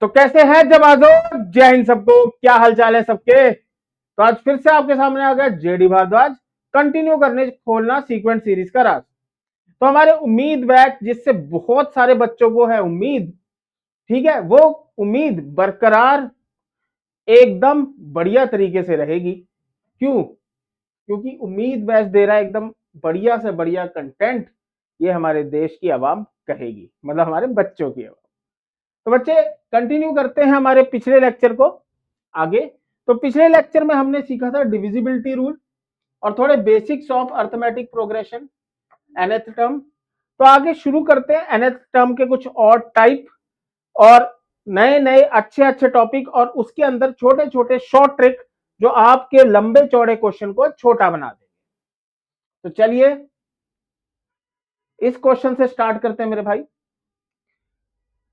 तो कैसे है जवाजो, जय हिंद सबको, क्या हालचाल है सबके। तो आज फिर से आपके सामने आ गया जेडी भारद्वाज, कंटिन्यू करने खोलना सीक्वेंट सीरीज का राज। तो हमारे उम्मीद बैच जिससे बहुत सारे बच्चों को है उम्मीद, ठीक है, वो उम्मीद बरकरार एकदम बढ़िया तरीके से रहेगी। क्यों? क्योंकि उम्मीद बैच दे रहा है एकदम बढ़िया से बढ़िया कंटेंट। ये हमारे देश की आवाम कहेगी, मतलब हमारे बच्चों की आवाम। तो बच्चे कंटिन्यू करते हैं हमारे पिछले लेक्चर को आगे। तो पिछले लेक्चर में हमने सीखा था डिविजिबिलिटी रूल और थोड़े basics of arithmetic progression, nth term. तो आगे शुरू करते हैं nth टर्म के कुछ और टाइप और नए नए अच्छे अच्छे टॉपिक, और उसके अंदर छोटे छोटे शॉर्ट ट्रिक जो आपके लंबे चौड़े क्वेश्चन को छोटा बना देंगे। तो चलिए इस क्वेश्चन से स्टार्ट करते हैं मेरे भाई।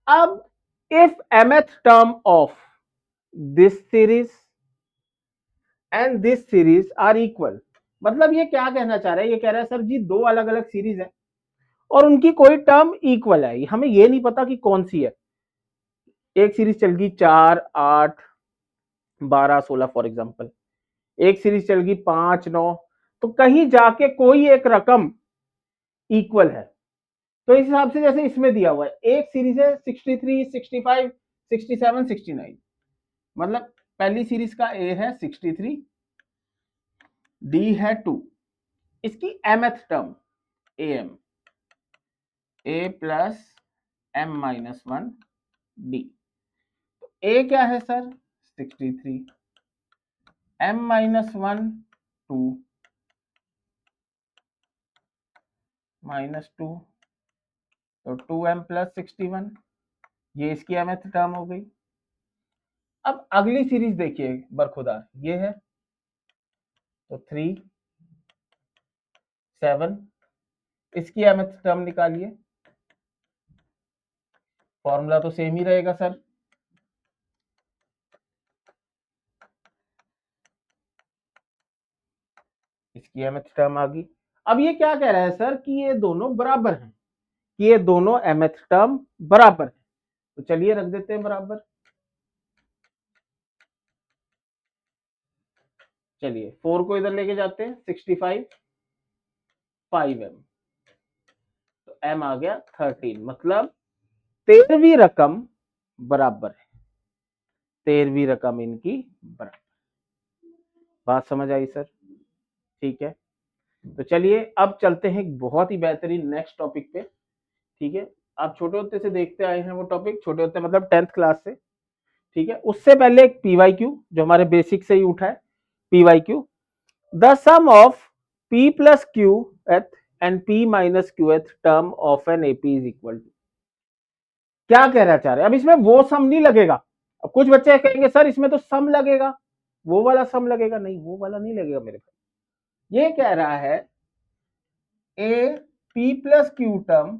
अब if mth term of this series and this series are equal, मतलब ये क्या कहना चाह रहा है, ये कह रहा है सर जी दो अलग अलग सीरीज है और उनकी कोई टर्म इक्वल है, हमें ये नहीं पता कि कौन सी है। एक सीरीज चल गई 4, 8, 12, 16 फॉर एग्जाम्पल, एक सीरीज चल गई 5, 9, तो कहीं जाके कोई एक रकम इक्वल है। तो इस हिसाब से जैसे इसमें दिया हुआ है, एक सीरीज है 63, 65, 67, 69, मतलब पहली सीरीज का ए है 63, डी है 2, इसकी mth term am, a plus m minus 1 D. तो a क्या है सर 63, m माइनस 1 2 माइनस 2, तो 2m प्लस 61, ये इसकी mth टर्म हो गई। अब अगली सीरीज देखिए बरखुदा, ये है तो 3, 7, इसकी mth टर्म निकालिए, फॉर्मूला तो सेम ही रहेगा सर। इसकी mth टर्म आ गई। अब ये क्या कह रहा है सर कि ये दोनों बराबर हैं, कि ये दोनों mth टर्म बराबर है। तो चलिए रख देते हैं बराबर। चलिए 4 को इधर लेके जाते हैं, 65, 5m, तो m आ गया 13, मतलब 13वीं रकम बराबर है, 13वीं रकम इनकी बराबर। बात समझ आई सर? ठीक है। तो चलिए अब चलते हैं एक बहुत ही बेहतरीन नेक्स्ट टॉपिक पे। ठीक है, आप छोटे होते से देखते आए हैं वो टॉपिक, छोटे होते मतलब 10th क्लास से। ठीक है, उससे पहले एक पीवाईक्यू जो हमारे बेसिक से ही उठा है, PYQ, the sum of p plus q th and p minus q th term of N AP is equal to. क्या कहना चाह रहे हैं? अब इसमें वो सम नहीं लगेगा। अब कुछ बच्चे कहेंगे सर इसमें तो सम लगेगा, वो वाला सम लगेगा। नहीं, वो वाला नहीं लगेगा मेरे भाई। ये कह रहा है ए p प्लस क्यू टर्म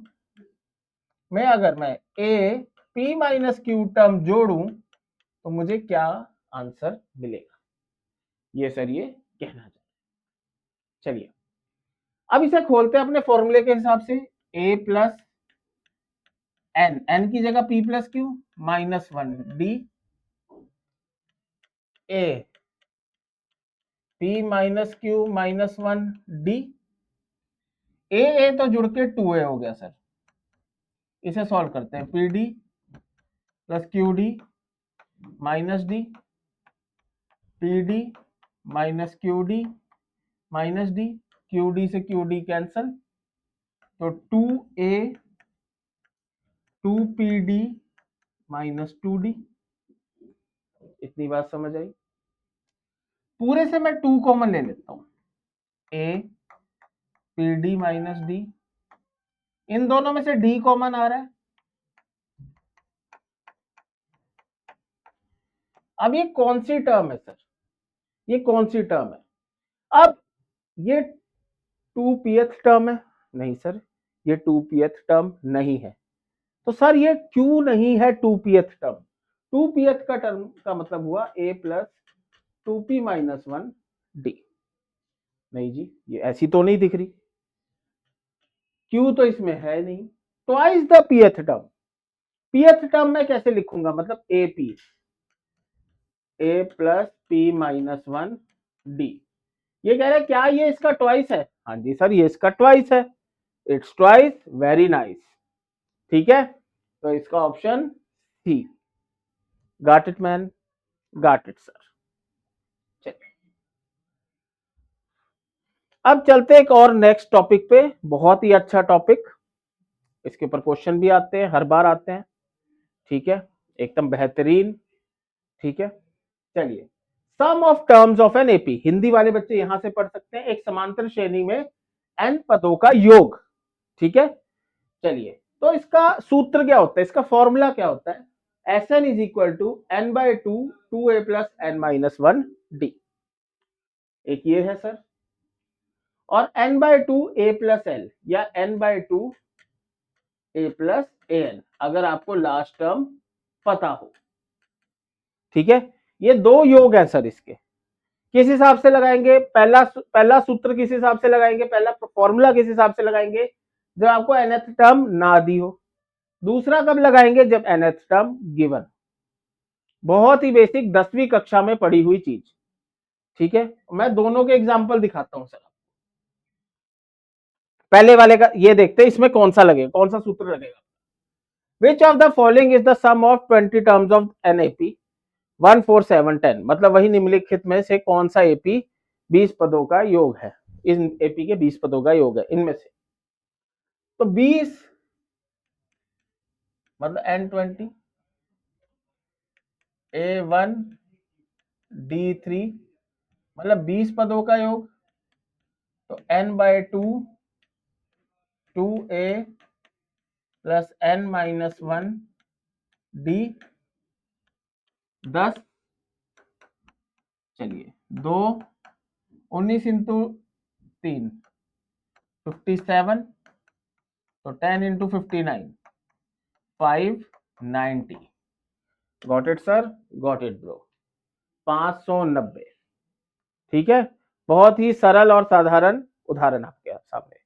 में अगर मैं ए p माइनस क्यू टर्म जोड़ूं तो मुझे क्या आंसर मिलेगा, ये सर ये कहना चाहते। चलिए अब इसे खोलते हैं अपने फॉर्मूले के हिसाब से, a प्लस एन, एन की जगह p plus q minus 1 d, a p minus q minus 1 d, a तो जुड़ के 2a हो गया सर। इसे सॉल्व करते हैं, P D plus Q D minus D, P D minus Q D minus D, Q D से Q D cancel, तो 2a 2pd माइनस 2d। इतनी बात समझ आई? पूरे से मैं 2 कॉमन ले लेता हूं, a pd माइनस डी, इन दोनों में से d कॉमन आ रहा है। अब ये कौन सी टर्म है सर, ये कौन सी टर्म है? अब ये 2pth टर्म है? नहीं सर, ये 2pth टर्म नहीं है। तो सर ये क्यों नहीं है 2pth टर्म? 2pth का टर्म का मतलब हुआ a plus 2p minus 1 D. नहीं जी, ये ऐसी तो नहीं दिख रही, क्यू तो इसमें है नहीं, twice the pth term. pth term मैं कैसे लिखूंगा, मतलब AP a plus P minus one D. ये कह रहे हैं क्या ये इसका ट्वाइस है, हाँ जी सर ये इसका ट्वाइस है, इट्स ट्वाइस, वेरी नाइस। ठीक है, तो इसका option C. Got it man, got it sir. चलिए अब चलते एक और नेक्स्ट टॉपिक पे, बहुत ही अच्छा टॉपिक, इसके ऊपर क्वेश्चन भी आते हैं, हर बार आते हैं। ठीक है, एकदम बेहतरीन। ठीक है, चलिए sum of terms of N AP, Hindi वाले बच्चे यहां से पढ़ सकते हैं, एक समांतर श्रेणी में एन पदों का योग। ठीक है, चलिए तो इसका सूत्र क्या होता है, इसका फॉर्मूला क्या होता है, S n is equal to n by two two a plus n minus one d. एक ये है सर, और n by two a plus l या n by two a plus a n, अगर आपको लास्ट टर्म पता हो। ठीक है, ये दो योग है सर, इसके किस हिसाब से लगाएंगे, पहला सूत्र किस हिसाब से लगाएंगे, पहला फॉर्मूला किस हिसाब से लगाएंगे, जब आपको nth टर्म ना दी हो। दूसरा कब लगाएंगे, जब nth टर्म गिवन। बहुत ही बेसिक 10वीं कक्षा में पढ़ी हुई चीज। ठीक है, मैं दोनों के एग्जाम्पल दिखाता हूं सर। पहले वाले का ये देखते हैं, इसमें कौन सा लगेगा, कौन सा सूत्र लगेगा। Which of the following is the sum of 20 terms of N AP 1 4 7 10, मतलब वही निम्नलिखित में से कौन सा एपी 20 पदों का योग है, इन एपी के 20 पदों का योग है इनमें से। तो 20 मतलब N20 A1 D3 मतलब 20 पदों का योग, तो n by to 2a plus n minus one D 10, चलिए 2 19 इंटू 3 57, तो 10 into 59 590। Got it sir, got it bro, 590। ठीक है, बहुत ही सरल और साधारण उदाहरण आपके सामने।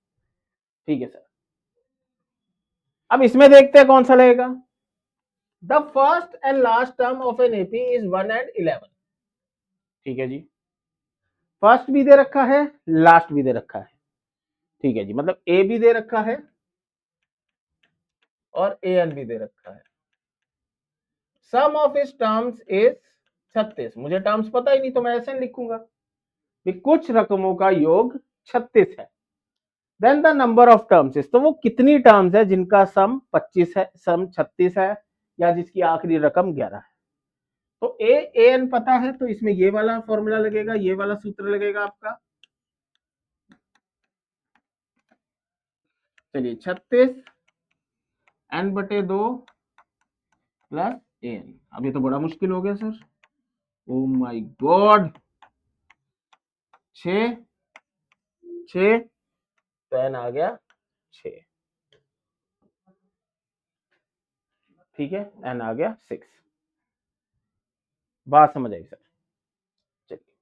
ठीक है सर, अब इसमें देखते हैं कौन सा लगेगा। The first and last term of N AP is 1 and 11। ठीक है जी, फर्स्ट भी दे रखा है, लास्ट भी दे रखा है। ठीक है जी, मतलब ए भी दे रखा है और ए एन भी दे रखा है। सम ऑफ इस टर्म्स इज 36, मुझे टर्म्स पता ही नहीं तो मैं ऐसे लिखूंगा कि कुछ रकमों का योग 36 है। Then the number of terms is, तो वो कितनी टर्म्स है जिनका सम 25 है, सम 36 है, या जिसकी आखिरी रकम 11 है। तो ए एन पता है, तो इसमें ये वाला फॉर्मूला लगेगा, ये वाला सूत्र लगेगा आपका। चलिए 36 एन बटे 2 प्लस ए एन। अब ये तो बड़ा मुश्किल हो गया सर, ओ माय गॉड। 6 6 तो एन आ गया 6। ठीक है, एन आ गया 6। बात समझ आई सर। चलिए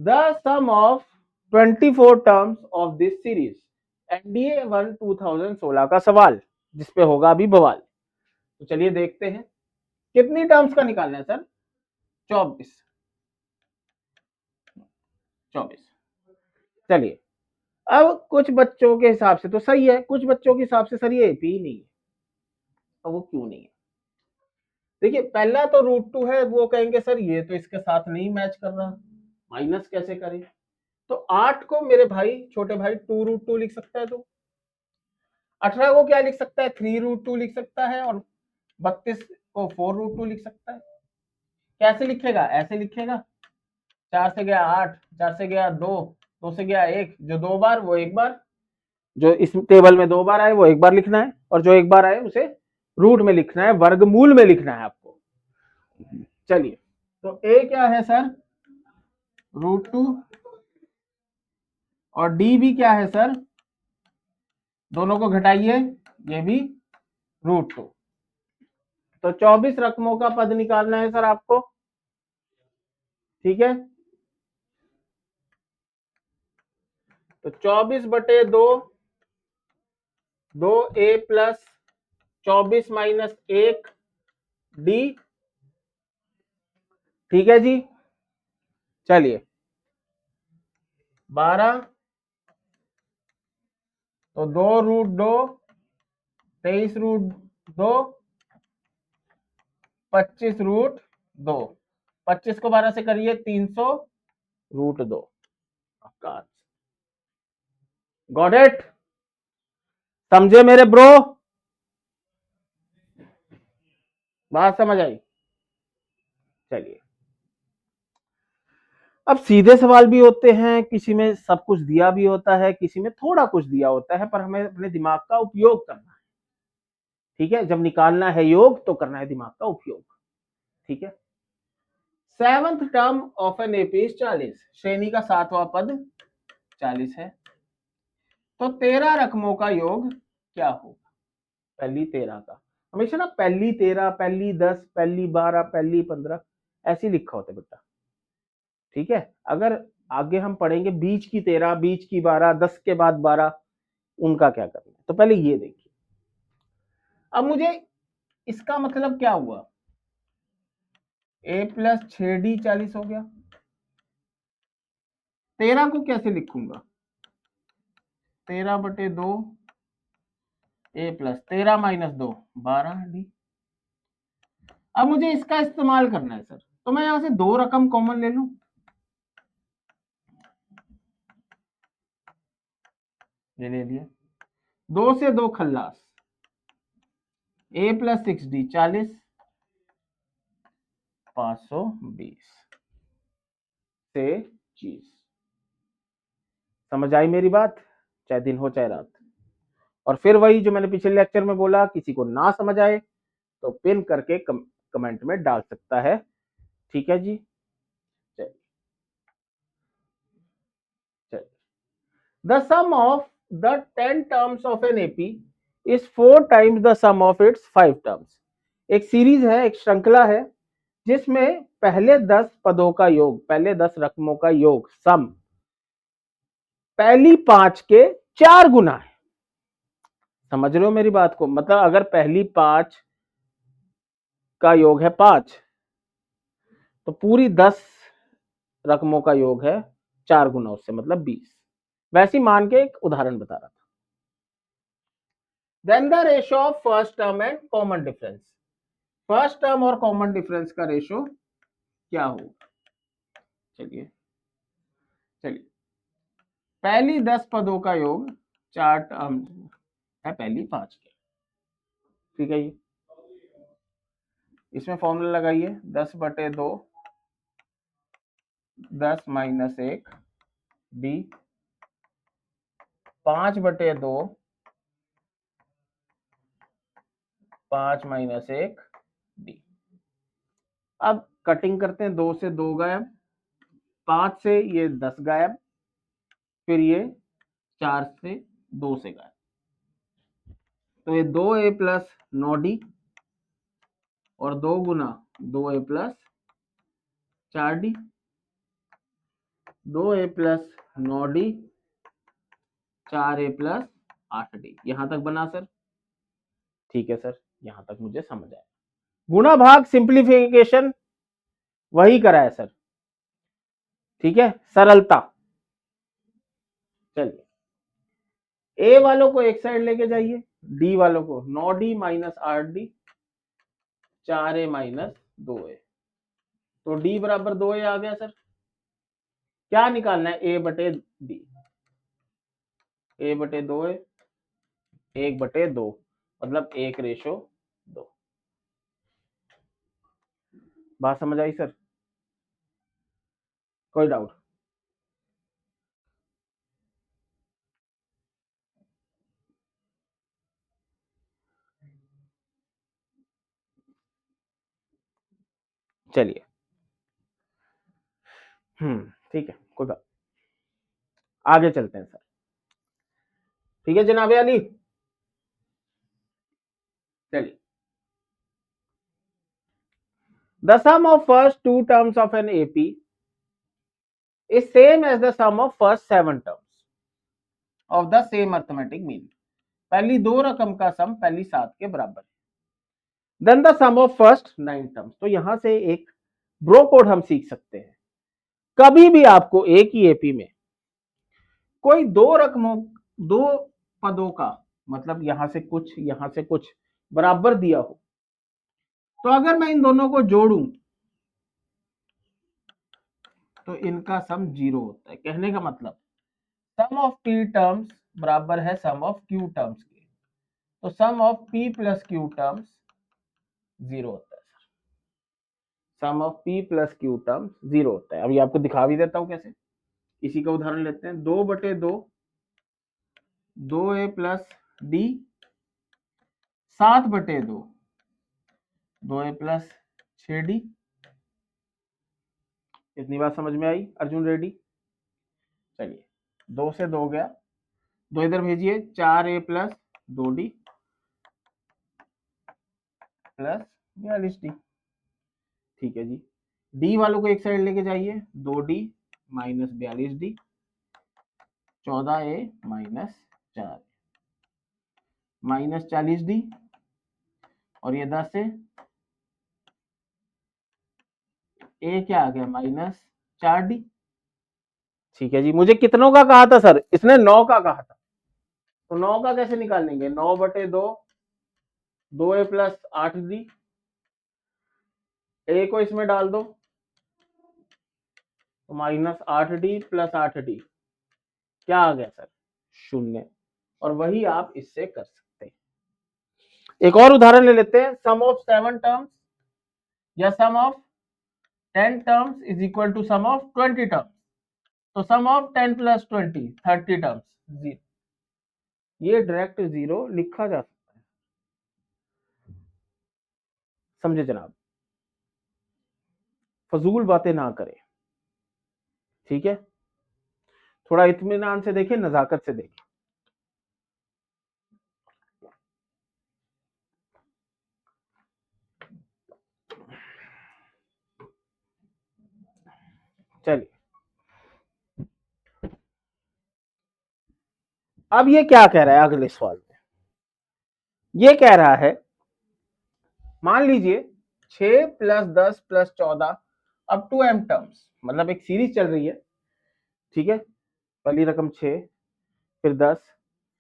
the sum of 24 terms of this series, NDA 1 2016 का सवाल, जिसपे होगा अभी बवाल। तो चलिए देखते हैं कितनी टर्म्स का निकालना है सर, 24 24। चलिए अब कुछ बच्चों के हिसाब से तो सही है, कुछ बच्चों के हिसाब से सर ये एपी ही नहीं है। अब वो क्यों नहीं है, देखिए पहला तो √2 है, वो कहेंगे सर ये तो इसके साथ नहीं मैच कर रहा, माइनस कैसे करें। तो 8 को मेरे भाई छोटे भाई 2√2 लिख सकता है, तो 18 को क्या लिख सकता है, 3√2 लिख सकता है, और 32 को 4√2 लिख सकता है। कैसे लिखेगा, ऐसे लिखेगा, 4 से गया 8, 4 से गया 2, 2 से गया 1, जो 2 बार वो 1 बार, जो इस टेबल में 2 बार आए वो 1 बार लिखना है, और जो 1 बार आए उसे रूट में लिखना है, वर्गमूल में लिखना है आपको। चलिए तो ए क्या है सर, √2, और डी भी क्या है सर, दोनों को घटाइए, ये भी √2। तो 24 रकमों का पद निकालना है सर आपको। ठीक है, तो 24 बटे 2, 2a प्लस 24 माइनस 1 डी। ठीक है जी, चलिए 12 तो 2√2, 23√2, 25√2, 25 को 12 से करिए 300√2। Got it? समझे मेरे ब्रो? बात समझ आई? चलिए अब सीधे सवाल भी होते हैं, किसी में सब कुछ दिया भी होता है, किसी में थोड़ा कुछ दिया होता है, पर हमें अपने दिमाग का उपयोग करना है। ठीक है, जब निकालना है योग तो करना है दिमाग का उपयोग। ठीक है, 7th term of N AP is 40, श्रेणी का 7वां पद 40 है, तो 13 रकमों का योग क्या होगा? पहली 13 का, हमेशा ना पहली 13, पहली 10, पहली 12, पहली 15 ऐसी लिखा होता है बेटा। ठीक है, अगर आगे हम पढ़ेंगे बीच की 13, बीच की 12, 10 के बाद 12, उनका क्या करना है, तो पहले ये देखिए। अब मुझे इसका मतलब क्या हुआ, a प्लस 6d 40 हो गया। 13 को कैसे लिखूंगा, 13/2 a प्लस 13 माइनस 2 12d। अब मुझे इसका इस्तेमाल करना है सर, तो मैं यहां से 2 रकम कॉमन ले लूं, ये ले लिया, 2 से 2 खल्लास, a प्लस 6d 40, 520 से चीज। समझ आई मेरी बात? चाहे दिन हो चाहे रात। और फिर वही जो मैंने पिछले लेक्चर में बोला, किसी को ना समझ आए तो पिन करके कमेंट में डाल सकता है। ठीक है जी, चलिए चलिए, the sum of the 10 terms of N AP is 4 times the sum of its 5 terms. एक सीरीज है, एक श्रृंखला है, जिसमें पहले 10 पदों का योग, पहले 10 रकमों का योग सम पहली 5 के 4 गुना है। समझ रहे हो मेरी बात को? मतलब अगर पहली 5 का योग है 5, तो पूरी 10 रकमों का योग है 4 गुना उससे, मतलब 20। वैसी मान के एक उदाहरण बता रहा था। Then the ratio of first term and common difference, first term और कॉमन डिफरेंस का रेशियो क्या होगा? चलिए चलिए, पहली 10 पदों का योग 4 टर्म है पहली 5 के। ठीक है, ये इसमें फॉर्मूला लगाइए, 10/2 10 माइनस 1 डी, 5/2 5 माइनस 1 डी। अब कटिंग करते हैं, 2 से 2 गायब, 5 से ये 10 गायब, फिर ये 4 से 2 से गायब, तो ये 2a प्लस 9d और 2 गुना 2a plus 4d, 2a plus 9d 4a plus 8d। यहां तक बना सर? ठीक है सर, यहां तक मुझे समझ आया। गुणा भाग सिंप्लीफिकेशन वही करा है सर। ठीक है, सरलता। चलिए, ए वालों को एक साइड लेके जाइए, डी वालों को 9d minus 8d 4a minus 2a, तो d बराबर 2a आ गया सर। क्या निकालना है? a/d, a/2a 1/2, मतलब 1:2। बात समझ आई सर? कोई डाउट? चलिए, ठीक है, कोई बात, आगे चलते हैं सर। ठीक है जनाब अली, चलिए, the sum of first 2 terms of N AP is same as the sum of first 7 terms of the same arithmetic mean. पहली 2 रकम का सम पहली 7 के बराबर है। Then the sum of first 9 terms. तो यहां से एक ब्रो कोड हम सीख सकते हैं। कभी भी आपको एक ही एपी में कोई दो रकमों, दो पदों का मतलब यहां से कुछ बराबर दिया हो, तो अगर मैं इन दोनों को जोड़ूं तो इनका सम 0 होता है। कहने का मतलब सम ऑफ पी टर्म्स बराबर है सम ऑफ क्यू टर्म्स के। तो sum of p plus q terms 0 होता है। Sum of p plus q terms 0 होता है। अभी आपको दिखा भी देता हूं कैसे। इसी का उदाहरण लेते हैं। 2/2 2a plus D, 7/2 2a plus 6d। इतनी बात समझ में आई अर्जुन रेड्डी? चलिए 2 से 2 गया, 2 इधर भेजिए, 4a plus 2d plus 42d। ठीक है जी। डी वालों को एक साइड लेके जाइए, 2d minus 42d, 14a minus 4 minus 40d, और ये 10 से ए क्या आ गया माइनस 4d। ठीक है जी। मुझे कितनों का कहा था सर? इसने 9 का कहा था। तो 9 का कैसे निकालेंगे? 9/2 2a प्लस 8d, ए को इसमें डाल दो तो माइनस 8d प्लस 8d क्या आ गया सर? 0। और वही आप इससे कर सकते हैं। एक और उदाहरण ले लेते हैं। सम ऑफ 7 टर्म्स या sum of 10 terms is equal to sum of 20 terms. तो सम ऑफ 10 प्लस 20 30 टर्म्स 0। ये डायरेक्ट 0 लिखा जा सकता है। समझे जनाब? फजूल बातें ना करें, ठीक है? थोड़ा इत्मीनान से देखें, नजाकत से देखें। चलिए अब ये क्या कह रहा है अगले सवाल में? ये कह रहा है मान लीजिए 6 plus 10 plus 14 up to m terms, मतलब एक सीरीज चल रही है, ठीक है? पहली रकम 6, फिर 10,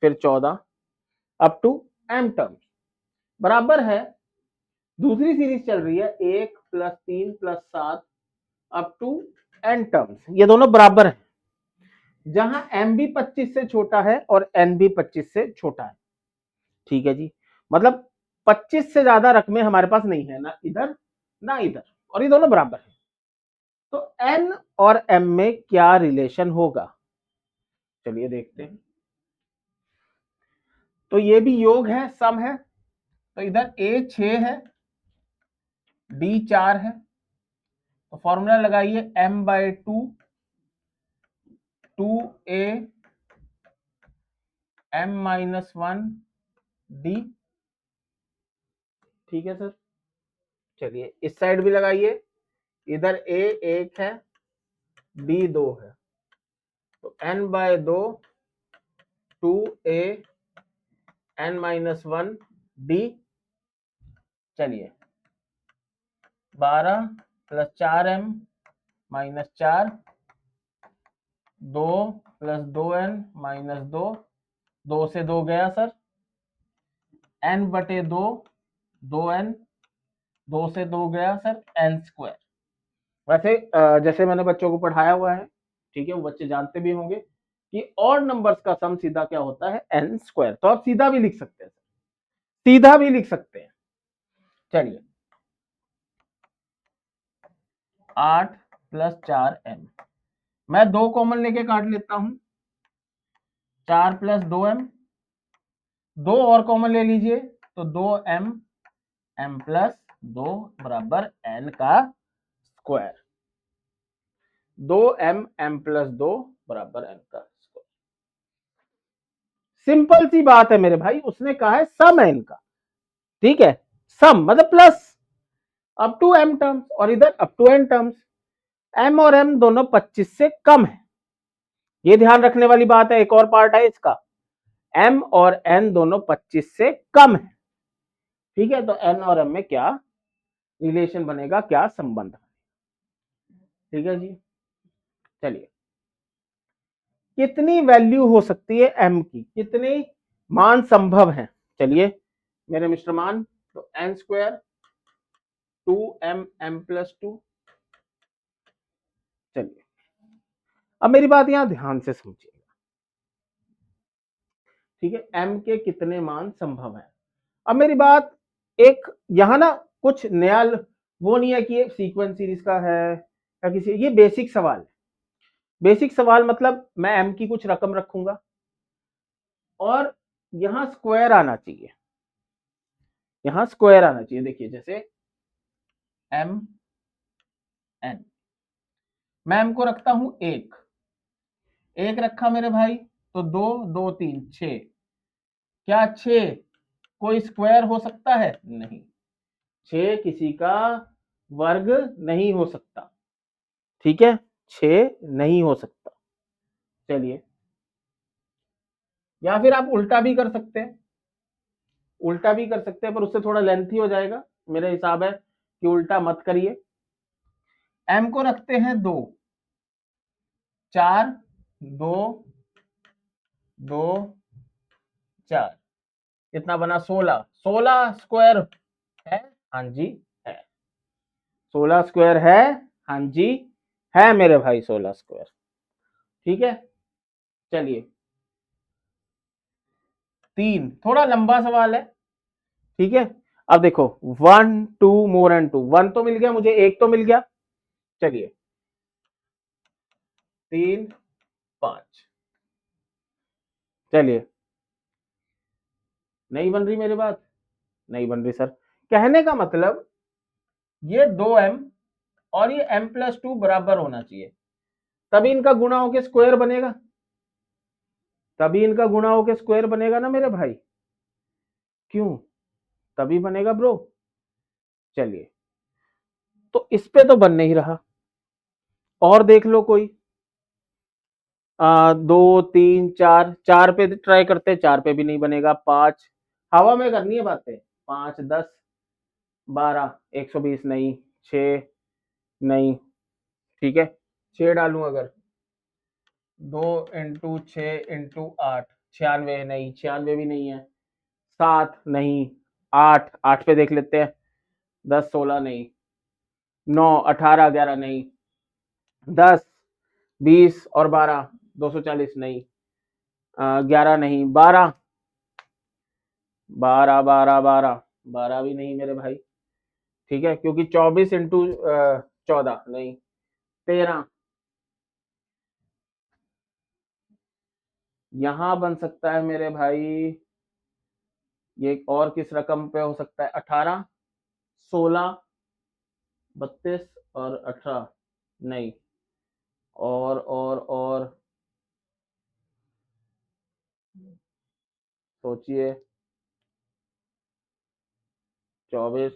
फिर 14 अप टू m टर्म्स बराबर है दूसरी सीरीज चल रही है 1 plus 3 plus 7 up to n terms. ये दोनों बराबर हैं, जहां m भी 25 से छोटा है और n भी 25 से छोटा है। ठीक है जी। मतलब 25 से ज्यादा रकमें हमारे पास नहीं है, ना इधर ना इधर, और ये दोनों बराबर है। तो n और m में क्या रिलेशन होगा? चलिए देखते हैं। तो ये भी योग है, सम है। तो इधर a 6 है, d 4 है। तो फॉर्मूला लगाइए m/2 2a m-1 d। ठीक है सर। चलिए इस साइड भी लगाइए। इधर a 1 है, d 2 है। तो n/2 2a n-1 d। चलिए 12 plus 4m minus 4, 2 plus 2n minus 2, 2 से 2 गया सर, n/2 2n, 2 से 2 गया सर n²। वैसे जैसे मैंने बच्चों को पढ़ाया हुआ है, ठीक है, वो बच्चे जानते भी होंगे कि और नंबर्स का सम सीधा क्या होता है? n²। तो आप सीधा भी लिख सकते हैं, सीधा भी लिख सकते हैं। चलिए 8 प्लस 4m, मैं 2 कॉमन लेके काट लेता हूं। 4 प्लस 2m, 2 और कॉमन ले लीजिए तो 2m m प्लस 2 बराबर n का स्क्वायर। 2m m प्लस 2 बराबर n का स्क्वायर। सिंपल सी बात है मेरे भाई, उसने कहा है सम है इनका, ठीक है? सम मतलब plus up to m terms और इधर up to n terms. m और m दोनों 25 से कम है, ये ध्यान रखने वाली बात है। एक और पार्ट है इसका, m और n दोनों 25 से कम है, ठीक है, तो n और m में क्या रिलेशन बनेगा, क्या संबंध। ठीक है जी, चलिए कितनी वैल्यू हो सकती है m की, कितने मान संभव हैं। चलिए मेरे मिस्टर मान, तो n square 2m m plus 2। चलिए अब मेरी बात यहां ध्यान से समझिए, ठीक है, m के कितने मान संभव है। अब मेरी बात एक यहां ना कुछ नया वो नहीं है कि ये सीक्वेंस सीरीज का है या किसी, ये बेसिक सवाल है। बेसिक सवाल मतलब मैं m की कुछ रकम रखूंगा और यहां स्क्वायर आना चाहिए, यहां स्क्वायर आना चाहिए। देखिए जैसे m n, मैं m को रखता हूं एक रखा मेरे भाई, तो 2 2 3 6। क्या 6 कोई स्क्वायर हो सकता है? नहीं, 6 किसी का वर्ग नहीं हो सकता। ठीक है, 6 नहीं हो सकता। चलिए, या फिर आप उल्टा भी कर सकते हैं, उल्टा भी कर सकते हैं, पर उससे थोड़ा लेंथी हो जाएगा। मेरा हिसाब है कि उल्टा मत करिए। m को रखते हैं 2, 4 2 2 4, कितना बना 16। 16 स्क्वायर है? हाँ जी है, 16 स्क्वायर है। हाँ जी है मेरे भाई, 16 स्क्वायर। ठीक है, चलिए 3 थोड़ा लंबा सवाल है। ठीक है, अब देखो 1 2 मोर एंड 2, 1 तो मिल गया मुझे, एक तो मिल गया। चलिए 3 5, चलिए नहीं बन रही मेरी बात, नहीं बन रही सर। कहने का मतलब ये 2m और ये m प्लस 2 बराबर होना चाहिए, तभी इनका गुणा होके स्क्वायर बनेगा, तभी इनका गुणा होके स्क्वायर बनेगा ना मेरे भाई। क्यों? तभी बनेगा ब्रो। चलिए, तो इस पे तो बन नहीं रहा, और देख लो कोई। 2 3 4, 4 पे ट्राई करते, 4 पे भी नहीं बनेगा। 5, हवा में करनी है बातें। 5 10 12 120 नहीं। 6 नहीं। ठीक है, 6 डालूं अगर, 2 इंटू 6 इंटू 8, 96 नहीं, 96 भी नहीं है। 7 नहीं। 8, 8 पे देख लेते हैं। 10 16 नहीं। 9 18 11 नहीं। 10 20 और 12 240 नहीं। 11 नहीं। 12 12 12 12 12 भी नहीं मेरे भाई। ठीक है, क्योंकि 24 इंटू 14 नहीं। 13 यहां बन सकता है मेरे भाई। ये और किस रकम पे हो सकता है? 18 16 32 और 18 नहीं। और सोचिए। 24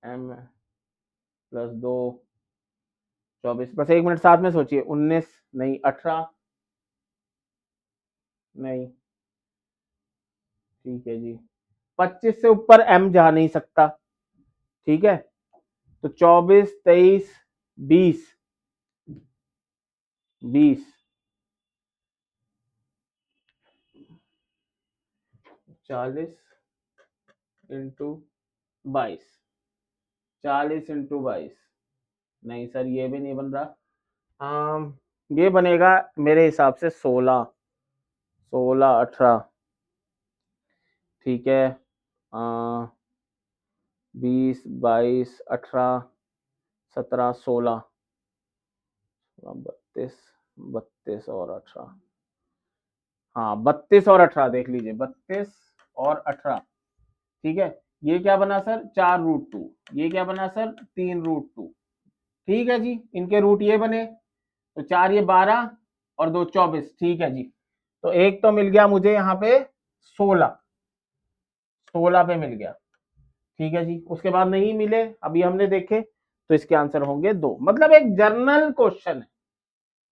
m प्लस 2, 24, बस एक मिनट साथ में सोचिए। 19 नहीं। 18 नहीं। ठीक है जी, 25 से ऊपर m जा नहीं सकता। ठीक है, तो 24 23 20 20 40 इंटू 22, 40 इंटू 22 नहीं सर, ये भी नहीं बन रहा। ये बनेगा मेरे हिसाब से 16 16 18। ठीक है, 20 22 18 17 16 32 32 और 18। हाँ 32 और 18 देख लीजिए, 32 और 18। ठीक है, ये क्या बना सर? 4√2। ये क्या बना सर? 3√2। ठीक है जी, इनके रूट ये बने, तो 4 ये 12 और 2 24। ठीक है जी, तो एक तो मिल गया मुझे यहाँ पे 16, 16 पे मिल गया। ठीक है जी, उसके बाद नहीं मिले अभी हमने देखे, तो इसके आंसर होंगे 2। मतलब एक जनरल क्वेश्चन है,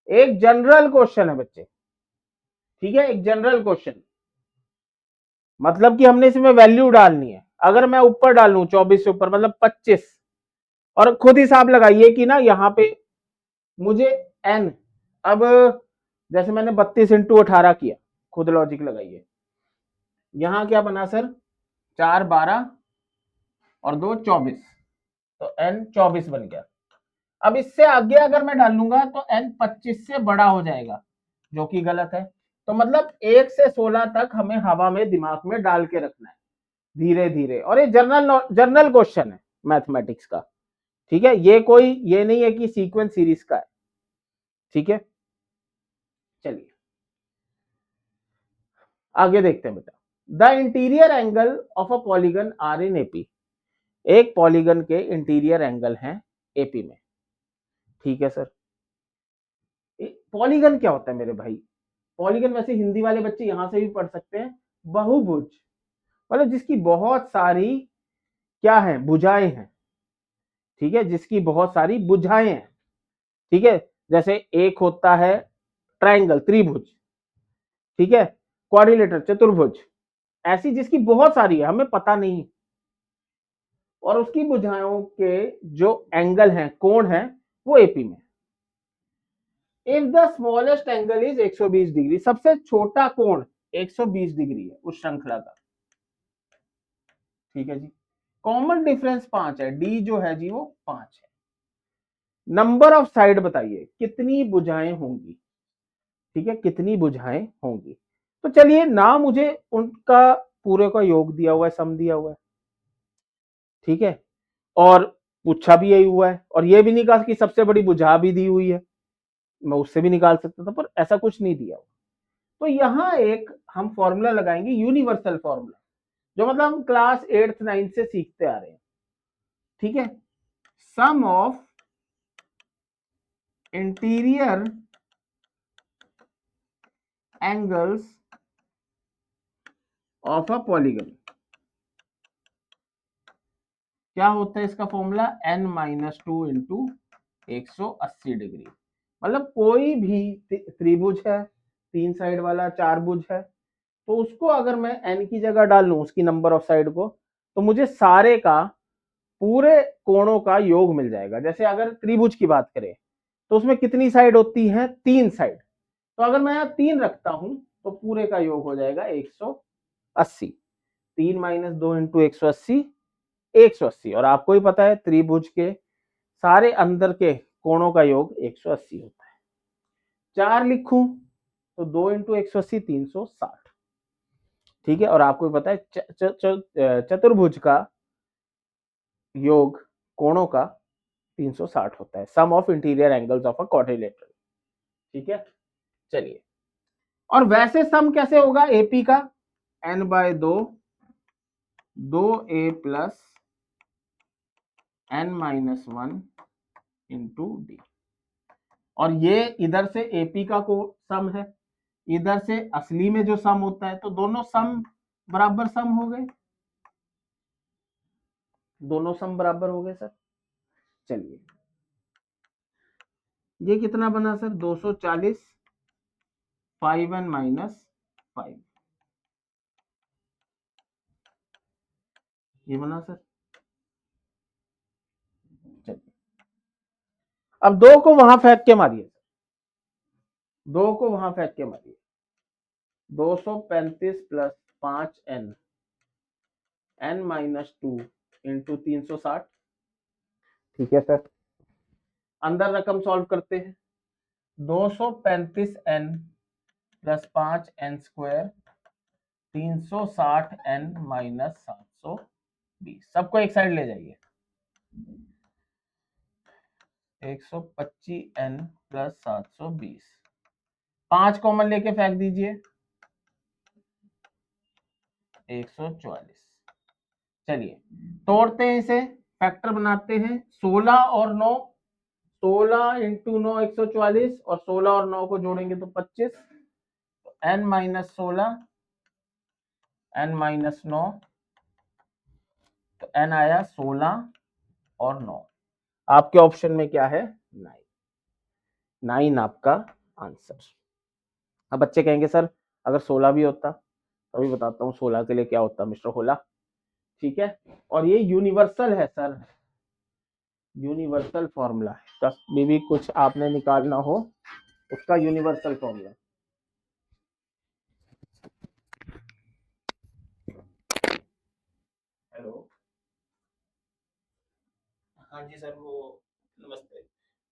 एक जनरल क्वेश्चन है बच्चे। ठीक है, एक जनरल क्वेश्चन। मतलब कि हमने इसमें वैल्यू डालनी है। अगर मैं ऊपर डालूं 24 से ऊपर मतलब 25, और खुद हिसाब लगाइए कि ना यहाँ पे मुझे n, अब जैसे मैंने 32 इंटू 18 किया, खुद लॉजिक लगाइए, यहां क्या बना सर, 4 12 और 2 24, तो n 24 बन गया। अब इससे आगे अगर मैं डालूंगा तो n 25 से बड़ा हो जाएगा, जो कि गलत है। तो मतलब 1 से 16 तक हमें हवा में दिमाग में डाल के रखना है धीरे धीरे, और ये जर्नल क्वेश्चन है मैथमेटिक्स का, ठीक है, ये नहीं है कि सीक्वेंस सीरीज का है, ठीक है। चलिए आगे देखते हैं बेटा, the interior angle of a polygon are in AP, एक पॉलीगन के इंटीरियर एंगल हैं एपी में, ठीक है सर। पॉलीगन क्या होता है मेरे भाई, पॉलीगन वैसे हिंदी वाले बच्चे यहां से भी पढ़ सकते हैं, बहुभुज, मतलब जिसकी बहुत सारी क्या है, भुजाएं हैं, ठीक है, जिसकी बहुत सारी भुजाएं हैं, ठीक है। जैसे एक होता है ट्रायंगल, त्रिभुज, ठीक है, क्वाड्रिलेटर, चतुर्भुज, ऐसी जिसकी बहुत सारी है, हमें पता नहीं, और उसकी भुजाओं के जो एंगल हैं, कोण है, वो एपी में। If the smallest angle is 120 degree, सबसे छोटा कोण 120 डिग्री है उस श्रृंखला का, ठीक है जी। कॉमन डिफरेंस 5 है, डी जो है जी वो 5 है। नंबर ऑफ साइड बताइए कितनी भुजाएं होंगी, ठीक है, कितनी भुजाएं होंगी। तो चलिए ना, मुझे उनका पूरे का योग दिया हुआ है, सम दिया हुआ है, ठीक है, और पूछा भी यही हुआ है, और ये भी नहीं कहा कि सबसे बड़ी भुजा भी दी हुई है, मैं उससे भी निकाल सकता था, पर ऐसा कुछ नहीं दिया हुआ। तो यहां एक हम फॉर्मूला लगाएंगे, यूनिवर्सल फॉर्मूला, जो मतलब हम क्लास 8th 9th से सीखते आ रहे हैं, ठीक है। Sum of interior angles of a polygon, क्या होता है इसका फॉर्मूला, n-2 इंटू 180 डिग्री। मतलब कोई भी त्रिभुज है, 3 साइड वाला, 4 भुज है, तो उसको अगर मैं n की जगह डाल लूं, उसकी नंबर ऑफ साइड को, तो मुझे सारे का, पूरे कोणों का योग मिल जाएगा। जैसे अगर त्रिभुज की बात करें तो उसमें कितनी साइड होती है, 3 साइड, तो अगर मैं यहाँ 3 रखता हूं तो पूरे का योग हो जाएगा 180, 3 - 2 इंटू 180, 180, और आपको ही पता है त्रिभुज के सारे अंदर के कोणों का योग 180 होता है। 4 लिखूं तो 2 इंटू 180, 360, ठीक है, और आपको पता है चतुर्भुज का योग कोणों का 360 होता है, sum of interior angles of a quadrilateral, ठीक है। चलिए, और वैसे सम कैसे होगा एपी का, n/2, 2a plus n-1 into D, और ये इधर से एपी का को सम है, इधर से असली में जो सम होता है, तो दोनों सम बराबर सम हो गए, दोनों सम बराबर हो गए सर। चलिए ये कितना बना सर, 240, 5n - 5, ये बना सर। चलिए अब 2 को वहां फेंक के मारिए, 2 को वहां फेंक के मारिए, 235 प्लस 5n, n-2 इंटू 360, ठीक है सर। अंदर रकम सॉल्व करते हैं, 235n प्लस 5n² 360n - 720, सबको एक साइड ले जाइए, 125n प्लस 720, 5 कॉमन लेके फेंक दीजिए, 144। चलिए तोड़ते हैं इसे, फैक्टर बनाते हैं, 16 और 9, 16 इंटू 9 144, और 16 और 9 को जोड़ेंगे तो 25, तो n-16, n-9, तो n आया 16 और 9, आपके ऑप्शन में क्या है, 9, 9 आपका आंसर। अब बच्चे कहेंगे सर अगर 16 भी होता अभी बताता हूँ 16 के लिए क्या होता है मिस्टर होला। ठीक है, और ये यूनिवर्सल है सर, यूनिवर्सल फॉर्मूला है, कभी भी कुछ आपने निकालना हो उसका यूनिवर्सल फॉर्मूला। हेलो, हाँ जी सर, वो नमस्ते,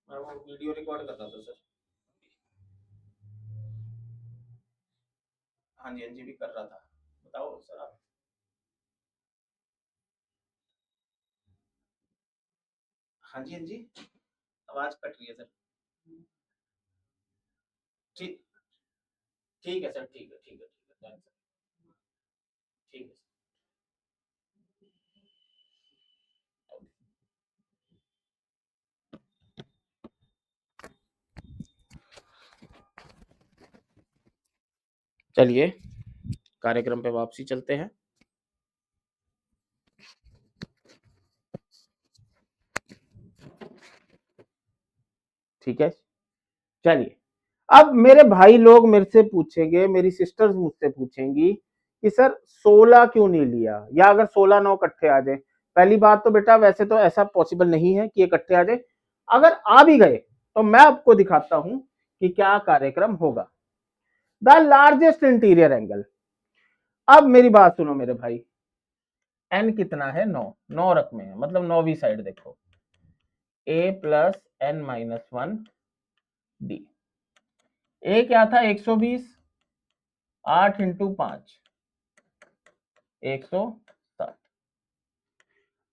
मैं वो वीडियो रिकॉर्ड कर रहा था सर। हाँ जी, हाँ जी, भी कर रहा था, बताओ सर आप। हाँ जी, हाँ जी, आवाज कट रही है सर। ठीक, ठीक है सर, ठीक है, ठीक है, ठीक है, thanks सर, ठीक है सर। चलिए कार्यक्रम पे वापसी चलते हैं। ठीक है, चलिए, अब मेरे भाई लोग मेरे से पूछेंगे, मेरी सिस्टर्स मुझसे पूछेंगी कि सर 16 क्यों नहीं लिया, या अगर 16 9 इकट्ठे आ जाए। पहली बात तो बेटा वैसे तो ऐसा पॉसिबल नहीं है कि इकट्ठे आ जाए, अगर आ भी गए तो मैं आपको दिखाता हूं कि क्या कार्यक्रम होगा। द लार्जेस्ट इंटीरियर एंगल, अब मेरी बात सुनो मेरे भाई, एन कितना है, 9, 9 रकमे है, मतलब 9वीं साइड देखो, a plus n minus 1 d. A क्या था 120, 8 इंटू 5 160।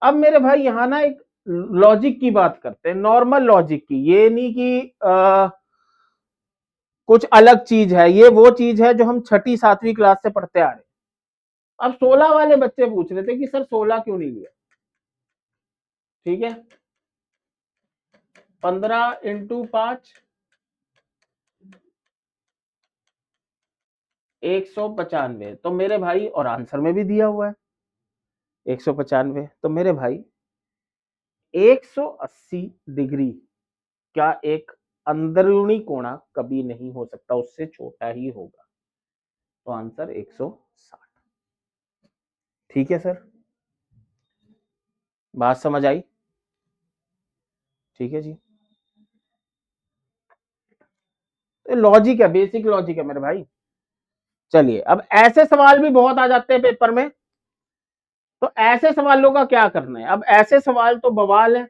अब मेरे भाई यहां ना एक लॉजिक की बात करते हैं, नॉर्मल लॉजिक की, ये नहीं कि कुछ अलग चीज है, ये वो चीज है जो हम छठी 7वीं क्लास से पढ़ते आ रहे हैं। अब 16 वाले बच्चे पूछ रहे थे कि सर 16 क्यों नहीं लिया। ठीक है, 15 इंटू 5 195, तो मेरे भाई, और आंसर में भी दिया हुआ है 195, तो मेरे भाई 180 डिग्री का एक अंदरूनी कोणा कभी नहीं हो सकता, उससे छोटा ही होगा, तो आंसर 160। ठीक है सर, बात समझ आई। ठीक है जी, तो लॉजिक है, बेसिक लॉजिक है मेरे भाई। चलिए, अब ऐसे सवाल भी बहुत आ जाते हैं पेपर में, तो ऐसे सवालों का क्या करना है, अब ऐसे सवाल तो बवाल है।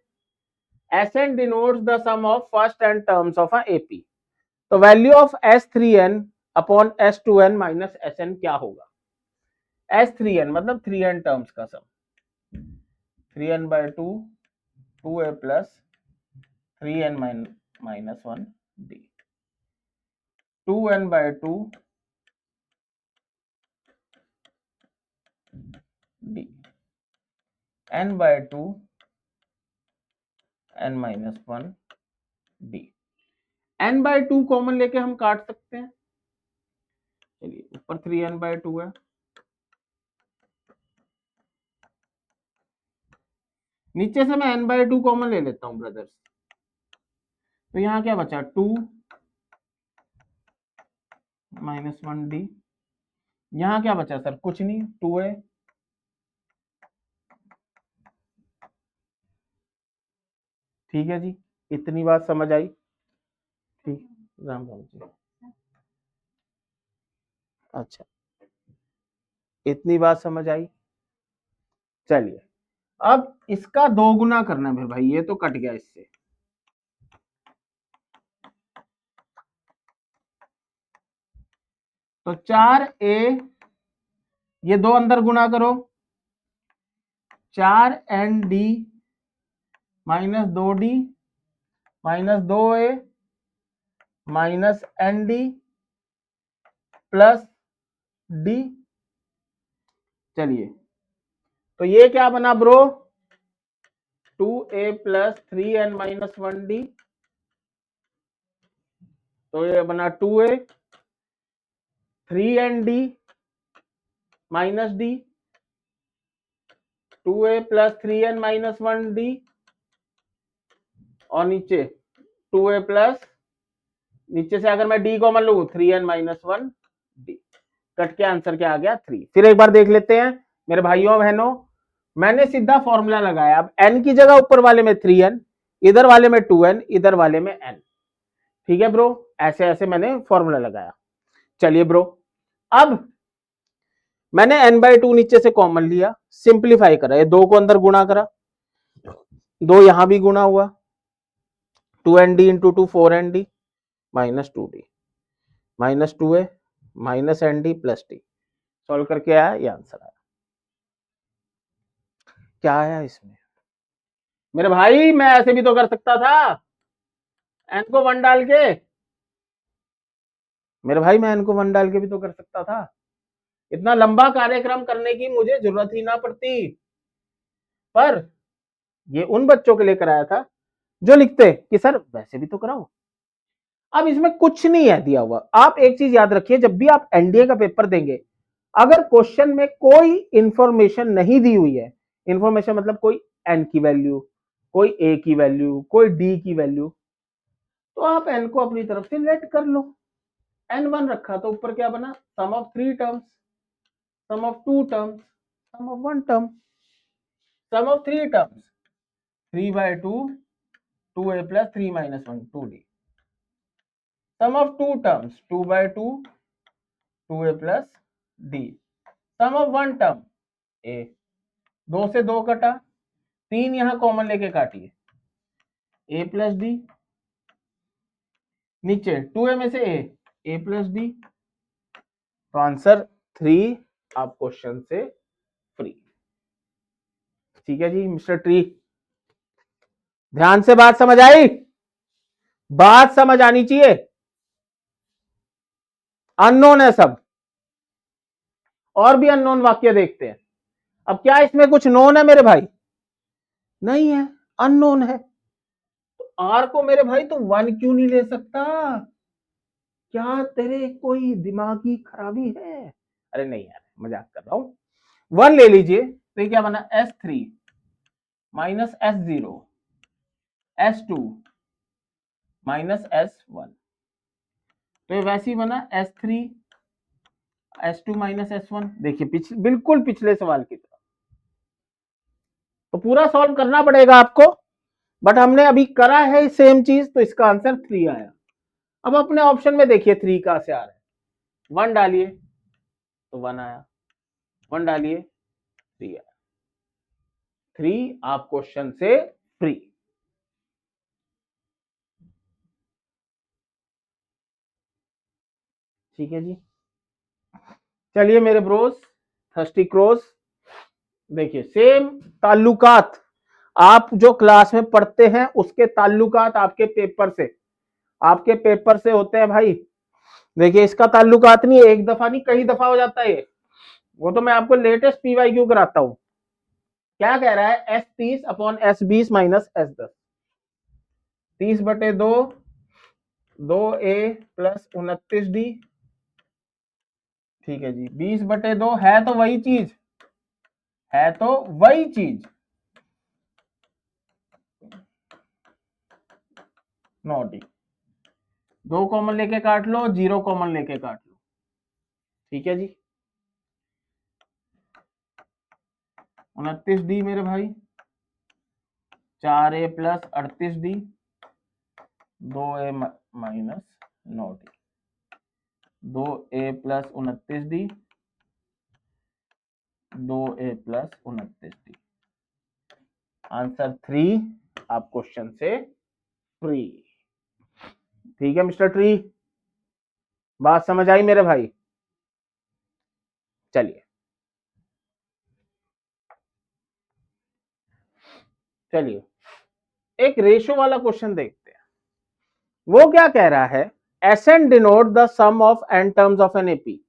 Sn denotes the sum of first n terms of a AP, तो value of S3n upon S2n minus Sn क्या होगा। S3n मतलब 3n टर्म्स का सम, 3n/2 2a plus 3n minus 1 d, 2n/2 d, n/2 n minus 1 d। n/2 common लेके हम काट सकते हैं, चलिए ऊपर 3n/2 है, नीचे से मैं n/2 कॉमन ले लेता हूं ब्रदर्स, तो यहां क्या बचा 2 माइनस 1 डी, यहां क्या बचा सर, कुछ नहीं, 2a। ठीक है जी, इतनी बात समझ आई। ठीक, राम राम जी। अच्छा, इतनी बात समझ आई। चलिए, अब इसका 2 गुना करना है मेरे भाई, ये तो कट गया इससे, तो 4a, ये 2 अंदर गुना करो, 4nd minus 2d minus 2a minus nd plus d। चलिए, तो ये क्या बना bro, 2a plus 3n minus 1d, तो ये बना 2a 3nd minus d, 2a plus 3n minus 1d, और नीचे 2a प्लस, नीचे से अगर मैं d कॉमन लूं 3n माइनस 1 d, कट के आंसर क्या आ गया 3। फिर एक बार देख लेते हैं मेरे भाइयों बहनों, मैंने सीधा फॉर्मूला लगाया। अब n की जगह ऊपर वाले में 3n, इधर वाले में 2n, इधर वाले में n। ठीक है ब्रो, ऐसे ऐसे मैंने फॉर्मूला लगाया। चलिए ब्रो, अब मैंने n/2 नीचे से कॉमन लिया, सिंप्लीफाई करा, ये 2 को अंदर गुणा करा, 2 यहां भी गुणा हुआ, 2nd into 2 4nd minus 2d minus 2a minus nd plus d। Solve करके आया, ये आंसर आया। क्या आया इसमें मेरे भाई? मैं ऐसे भी तो कर सकता था, n को 1 डाल के। मेरे भाई मैं n को 1 डाल के भी तो कर सकता था। इतना लंबा कार्यक्रम करने की मुझे जरूरत ही ना पड़ती। पर ये उन बच्चों के लिए कराया था जो लिखते कि सर वैसे भी तो कराओ। अब इसमें कुछ नहीं है दिया हुआ। आप एक चीज याद रखिए, जब भी आप एनडीए का पेपर देंगे, अगर क्वेश्चन में कोई इंफॉर्मेशन नहीं दी हुई है, इंफॉर्मेशन मतलब कोई एन की वैल्यू, कोई ए की वैल्यू, कोई डी की वैल्यू, तो आप एन को अपनी तरफ से लेट कर लो। n1 रखा तो ऊपर क्या बना? Sum of 3 terms, sum of 2 terms, sum of 1 term. Sum of 3 terms 3/2 2a plus 3 minus 1 2d। Sum of 2 terms 2/2 2a plus d। Sum of 1 term a, 2 से 2 कटा, 3 यहां कॉमन लेके काटिए, a plus d, नीचे 2a में से a plus d। तो answer 3 आप question से फ्री। ठीक है जी मिस्टर ट्री, ध्यान से बात समझ आई? बात समझ आनी चाहिए। अननोन है सब, और भी अननोन वाक्य देखते हैं। अब क्या इसमें कुछ नोन है मेरे भाई? नहीं है, अननोन है। तो आर को मेरे भाई तो 1 क्यों नहीं ले सकता? क्या तेरे कोई दिमागी खराबी है? अरे नहीं यार, मजाक कर रहा हूं। 1 ले लीजिए, तो ये क्या बना? S3 minus S0 S2 minus S1। तो ये वैसे ही बना S3 S2 माइनस S1। देखिए बिल्कुल पिछले सवाल की तरह। तो पूरा सॉल्व करना पड़ेगा आपको, बट हमने अभी करा है सेम चीज, तो इसका आंसर 3 आया। अब अपने ऑप्शन में देखिए 3 कहां से आ रहा है। 1 डालिए तो 1 आया, 1 डालिए 3 आया। 3 आप क्वेश्चन से फ्री। ठीक है जी, चलिए मेरे ब्रोस, थर्स्टी क्रोस, देखिए सेम ताल्लुकात आप जो क्लास में पढ़ते हैं उसके ताल्लुकात आपके पेपर से होते हैं भाई। देखिए इसका ताल्लुकात नहीं, एक दफा नहीं कई दफा हो जाता है। वो तो मैं आपको लेटेस्ट PYQ कराता हूं। क्या कह रहा है? S30 upon S20 minus S10, 30/2 2a plus 29d। ठीक है जी, 20/2 है तो वही चीज, है तो वही चीज, नोट 2 कॉमन लेके काट लो, 0 कॉमन लेके काट लो। ठीक है जी, 29d मेरे भाई, 4a plus 38d, 2a minus 9d, 2a plus 29d, 2a plus 29d। Answer 3 आप क्वेश्चन से फ्री। ठीक है मिस्टर ट्री, बात समझ आई मेरे भाई? चलिए चलिए एक रेशो वाला क्वेश्चन देखते हैं। वो क्या कह रहा है? Sn denote the sum of n terms of N AP,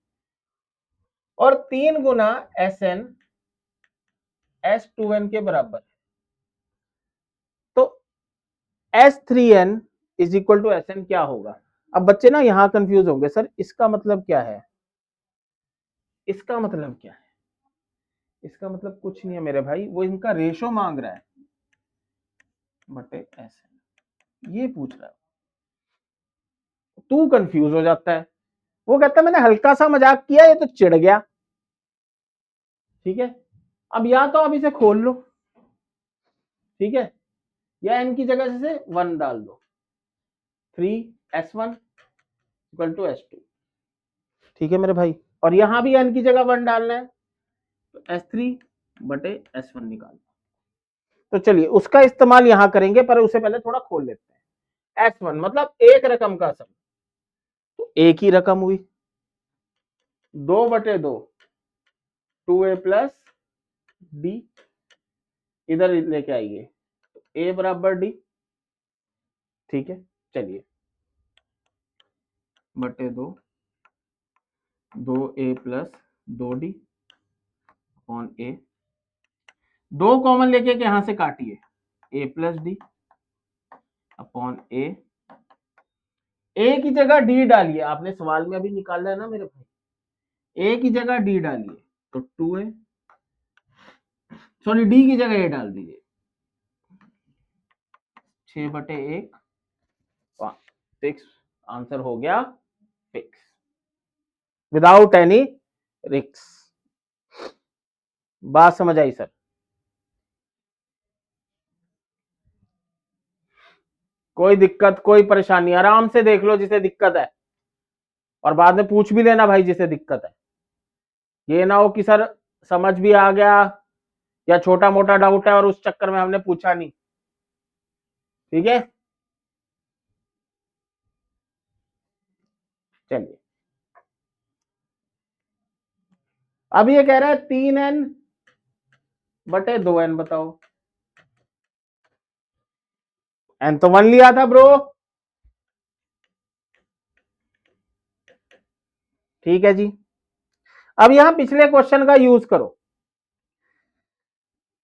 और 3 गुना Sn S2n के बराबर है। तो S3n is equal to Sn क्या होगा? अब बच्चे ना यहां कंफ्यूज होंगे, सर इसका मतलब क्या है, इसका मतलब क्या है? इसका मतलब कुछ नहीं है मेरे भाई, वो इनका रेशो मांग रहा है बटे Sn, ये पूछ रहा है। तू कंफ्यूज हो जाता है, वो कहता है मैंने हल्का सा मजाक किया, ये तो चिढ़ गया। ठीक है, अब या तो आप इसे खोल लो, ठीक है, या n की जगह से 1 डाल दो, 3s1 इक्वल टू s2। ठीक है मेरे भाई, और यहां भी n की जगह 1 डालना है, तो s3 बटे s1 निकाल। तो चलिए उसका इस्तेमाल यहां करेंगे, पर उससे पहले थोड़ा खोल लेते हैं। s1 मतलब एक रकम का सम, तो एक ही रकम हुई, 2/2 2a प्लस डी, इधर लेके आइए, a बराबर डी। ठीक है, चलिए बटे 2a plus 2d upon a, 2 common लेके यहां से काटिए, a plus D upon a की जगह d डालिए, आपने सवाल में अभी निकाला है ना मेरे भाई, a की जगह d डालिए, तो 2a, सॉरी d की जगह a डाल दीजिए, 6/1 6, आंसर हो गया फिक्स विदाउट एनी रिक्स। बात समझ आई सर? कोई दिक्कत कोई परेशानी, आराम से देख लो जिसे दिक्कत है, और बाद में पूछ भी लेना भाई जिसे दिक्कत है। ये ना हो कि सर समझ भी आ गया या छोटा मोटा डाउट है और उस चक्कर में हमने पूछा नहीं। ठीक है, चलिए अब ये कह रहा है 3n बटे 2n बताओ, n तो 1 लिया था ब्रो। ठीक है जी, अब यहां पिछले क्वेश्चन का यूज करो,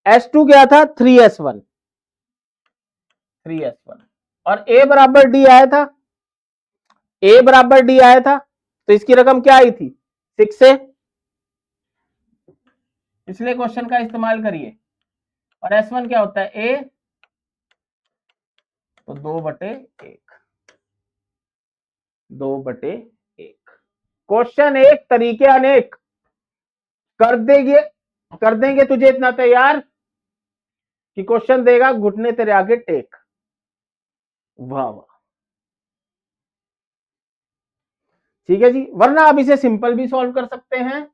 s2 क्या था 3s1 और a बराबर d आया था, a बराबर d आया था, तो इसकी रकम क्या आई थी 6 से, पिछले क्वेश्चन का इस्तेमाल करिए, और s1 क्या होता है a, तो 2/1 क्वेश्चन एक तरीके अनेक, कर देंगे तुझे इतना तैयार कि क्वेश्चन देगा घुटने तेरे आगे टेक। वाह वाह, ठीक है जी, वरना आप इसे सिंपल भी सॉल्व कर सकते हैं,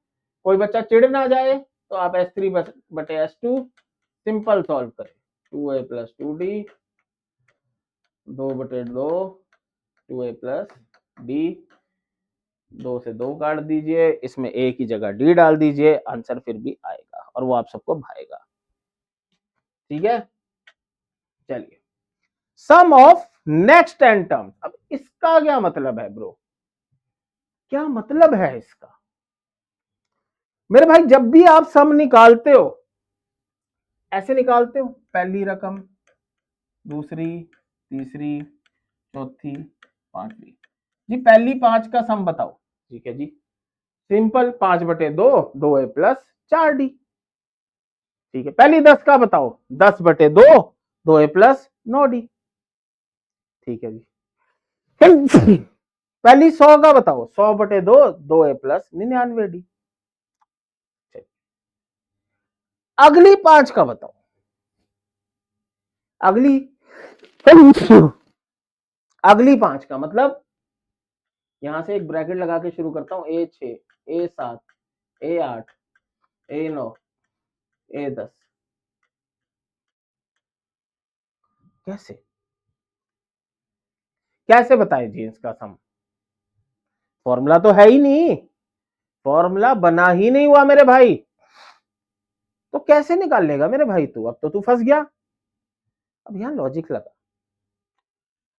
कोई बच्चा चिढ़ ना जाए, तो आप s3 बटे s2 सिंपल सॉल्व करें, 2a plus 2d 2/2 2a plus d, 2 से 2 काट दीजिए, इसमें a की जगह d डाल दीजिए, आंसर फिर भी आएगा और वो आप सबको भाएगा। ठीक है, चलिए sum of next n term, अब इसका क्या मतलब है ब्रो, क्या मतलब है इसका? मेरे भाई जब भी आप सम निकालते हो ऐसे निकालते हो, पहली रकम, दूसरी, तीसरी, चौथी, पांचवी, जी पहली 5 का सम बताओ। ठीक है जी, सिंपल 5/2 2a प्लस 4d। ठीक है, पहली 10 का बताओ, 10/2 2a प्लस 9d। ठीक है जी, पहली 100 का बताओ, 100/2 2a प्लस 99d। अगली 5 का बताओ, अगली 5 का मतलब, यहां से एक ब्रैकेट लगा के शुरू करता हूं, a6 a7 a8 a9 a10, कैसे कैसे बताए जी इसका सम? फॉर्मूला तो है ही नहीं, फॉर्मूला बना ही नहीं हुआ मेरे भाई, तो कैसे निकाल लेगा मेरे भाई तू? अब तो तू फंस गया। अब यहां लॉजिक लगा,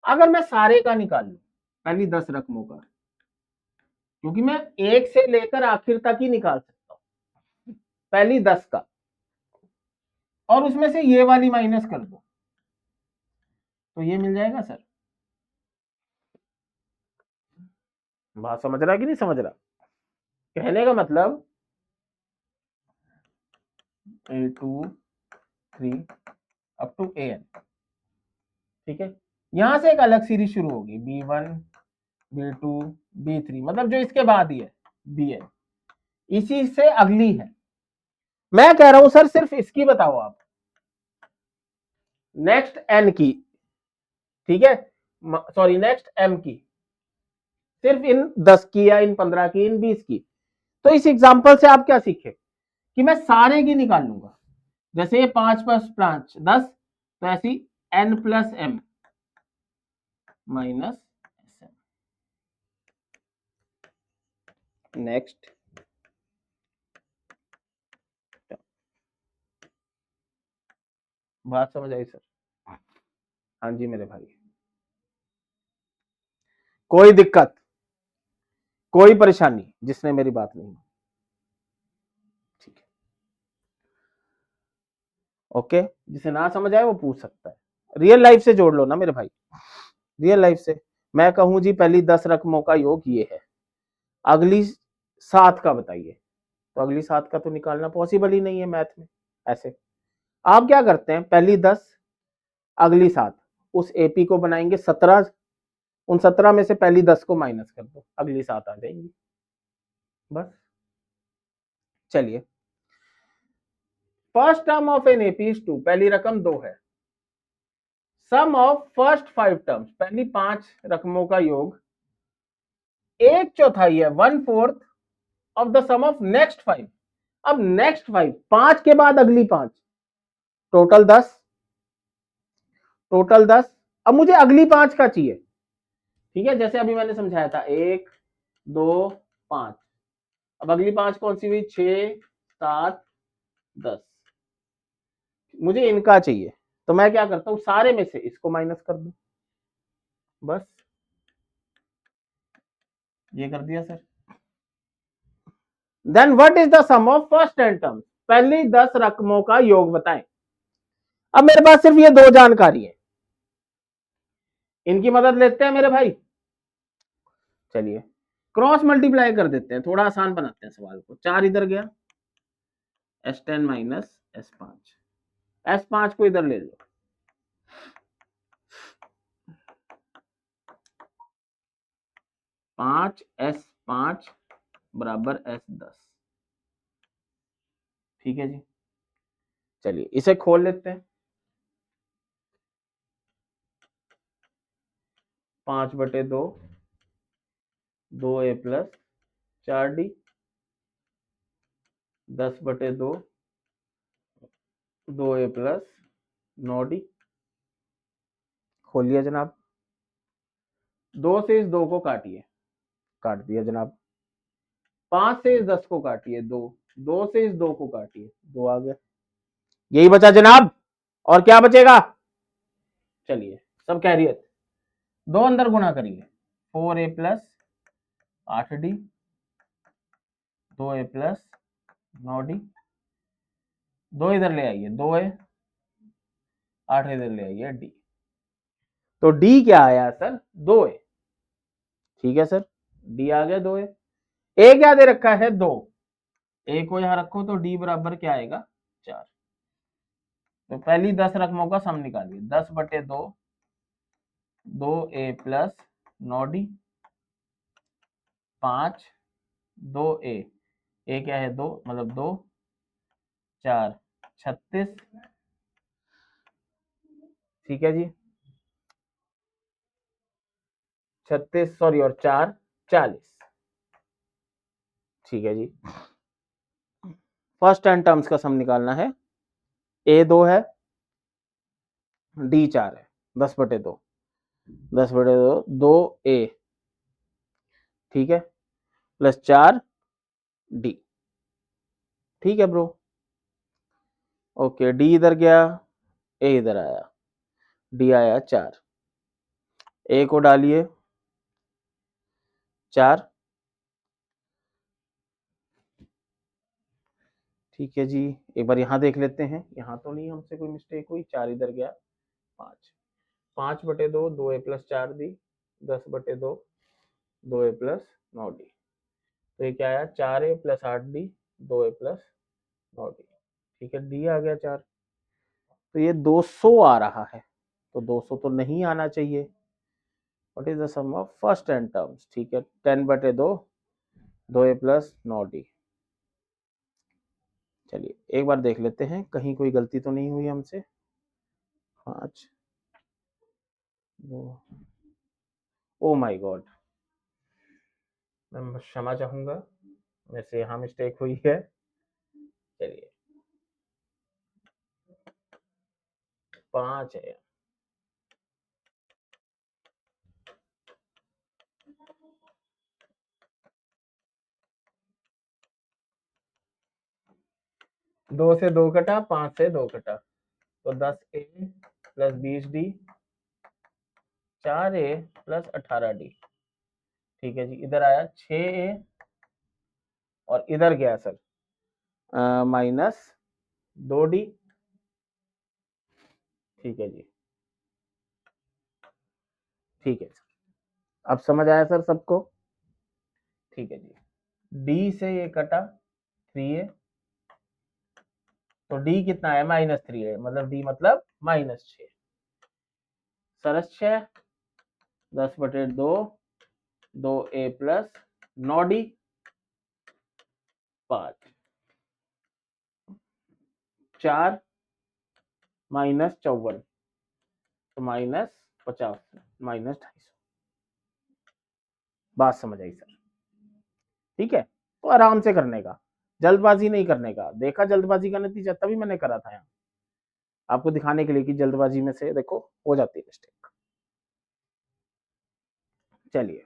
अगर मैं सारे का निकाल लू, पहली 10 रकमों का, क्योंकि मैं एक से लेकर आखिर तक ही निकाल सकता हूं, पहली 10 का, और उसमें से ये वाली माइनस कर दो, तो ये मिल जाएगा सर। बात समझ रहा कि नहीं समझ रहा? कहने का मतलब a2 3 अप टू an, ठीक है, यहां से एक अलग सीरीज शुरू होगी, b1 B2 B3 मतलब जो इसके बाद ही है Bn, इसी से अगली है। मैं कह रहा हूं सर सिर्फ इसकी बताओ आप, नेक्स्ट n की, ठीक है, सॉरी नेक्स्ट m की, सिर्फ इन 10 की या इन 15 की, इन 20 की। तो इस एग्जांपल से आप क्या सीखे कि मैं सारे की निकाल लूंगा। जैसे ये 5 प्लस 5 10, तो ऐसी n plus m minus next. बात समझ आई सर? हाँ जी मेरे भाई, कोई दिक्कत, कोई परेशानी जिसने मेरी बात नहीं, ठीक है, ओके। जिसे ना समझ आए वो पूछ सकता है। रियल लाइफ से जोड़ लो ना मेरे भाई, रियल लाइफ से। मैं कहूं जी पहली 10 रकमों का योग ये है, अगली 7 का बताइए, तो अगली 7 का तो निकालना पॉसिबल ही नहीं है मैथ में। ऐसे आप क्या करते हैं, पहली 10 अगली 7, उस एपी को बनाएंगे 17, उन 17 में से पहली 10 को माइनस कर दो, अगली 7 आ जाएंगी, बस। चलिए, first term of N AP is 2, पहली रकम 2 है। सम ऑफ फर्स्ट 5 टर्म्स, पहली 5 रकमों का योग 1/4 है, 1/4 of the sum of next 5। अब नेक्स्ट 5 के बाद अगली 5, टोटल 10, टोटल 10। अब मुझे अगली 5 का चाहिए, ठीक है, जैसे अभी मैंने समझाया था 1 2 5। अब अगली 5 कौन सी हुई, 6 7 10, मुझे इनका चाहिए। तो मैं क्या करता हूं, सारे में से इसको माइनस कर दूं, बस ये कर दिया sir. Then what is the sum of first 10 terms, पहली 10 रकमों का योग बताएं। अब मेरे पास सिर्फ ये 2 जानकारी है, इनकी मदद लेते हैं मेरे भाई। चलिए क्रॉस मल्टीप्लाई कर देते हैं, थोड़ा आसान बनाते हैं सवाल को। 4 इधर गया, S10 माइनस S5, S5 को इधर ले लो, 5S5 बराबर S10, ठीक है जी। चलिए इसे खोल लेते हैं, 5/2 2A plus 4D, 10/2 2A plus 9D। खोलिए जनाब, 2 से इस 2 को काटिए, काट दिया जनाब। 5 से इस 10 को काटिए, 2, 2 से इस 2 को काटिए, 2 आ गया, यही बचा जनाब, और क्या बचेगा। चलिए सब कैरियर, 2 अंदर गुणा करिए, 4A plus 8D, 2A plus 9D, 2 इधर ले आइए, 2A, 8 इधर ले आइए D। तो D क्या आया सर, 2A, ठीक है सर, D आ गया 2A। A क्या दे रखा है, 2, A को यहां रखो तो D बराबर क्या आएगा, 4। तो पहली 10 रकमों का सम निकालिए, 10/2 2A plus 9D, 5 2A, A क्या है 2 मतलब 2 4 36, ठीक है जी, 36 सॉरी और 4 40, ठीक है जी। फर्स्ट 10 टर्म्स का सम निकालना है, A 2 है, D 4 है, 10/2 10/2 2A, ठीक है, प्लस 4D, ठीक है ब्रो, ओके। D इधर गया, A इधर आया, D आया 4, A को डालिए 4, ठीक है जी। एक बार यहां देख लेते हैं, यहां तो नहीं हमसे कोई मिस्टेक हुई, 4 इधर गया, 5 5/2 2A plus 4D, 10/2 2A plus 9D, तो ये क्या आया, 4A plus 8D 2A plus 9D, ठीक है, D आ गया 4। तो ये 200 आ रहा है, तो 200 तो नहीं आना चाहिए, what is the sum of first n terms, ठीक है 10/2 2a प्लस 9d। चलिए एक बार देख लेते हैं कहीं कोई गलती तो नहीं हुई हमसे। 5 2, ओ माय गॉड, मैं क्षमा चाहूंगा, मेरे से यहाँ मिस्टेक हुई है। चलिए 5 है। दो से 2 कटा, 5 से 2 कटा, तो 10a plus 20d, 4a plus 18d। ठीक है जी, इधर आया 6a और इधर गया सर माइनस 2d। ठीक है जी, ठीक है अब समझ आया सर सबको। ठीक है जी, d से ये कटा 3a, तो d कितना है -3 है, मतलब d मतलब -6। सरस 6 10/2 2a प्लस 9d 5 4 -54 तो -50 -250। बात समझ आई सर? ठीक है, तो आराम से करने का, जल्दबाजी नहीं करने का। देखा जल्दबाजी का नतीजा तभी मैंने करा था यहाँ, आपको दिखाने के लिए कि जल्दबाजी में से देखो हो जाती है मिस्टेक। चलिए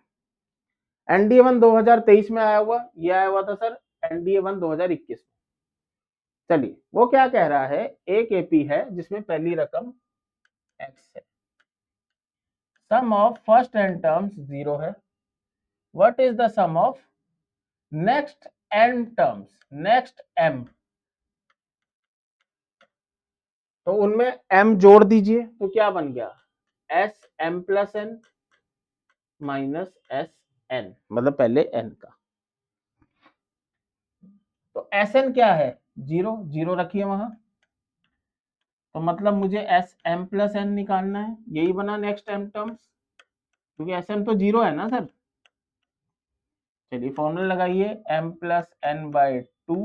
एनडीए 1 2023 में आया हुआ, ये आया हुआ था सर एनडीए 1 2021 में। चलिए वो क्या कह रहा है, एक एपी है जिसमें पहली रकम x है, sum of first n terms 0 है, what is the sum of next n terms, next m, तो उनमें m जोड़ दीजिए तो क्या बन गया S m plus n minus S n, मतलब पहले n का, तो एस एन क्या है 0, 0 रखिए वहां, तो मतलब मुझे एस एम प्लस एन निकालना है, यही बना नेक्स्ट एम टर्म्स, क्योंकि एस एम तो 0 है ना सर। चलिए फॉर्मूला लगाइए, m plus n by 2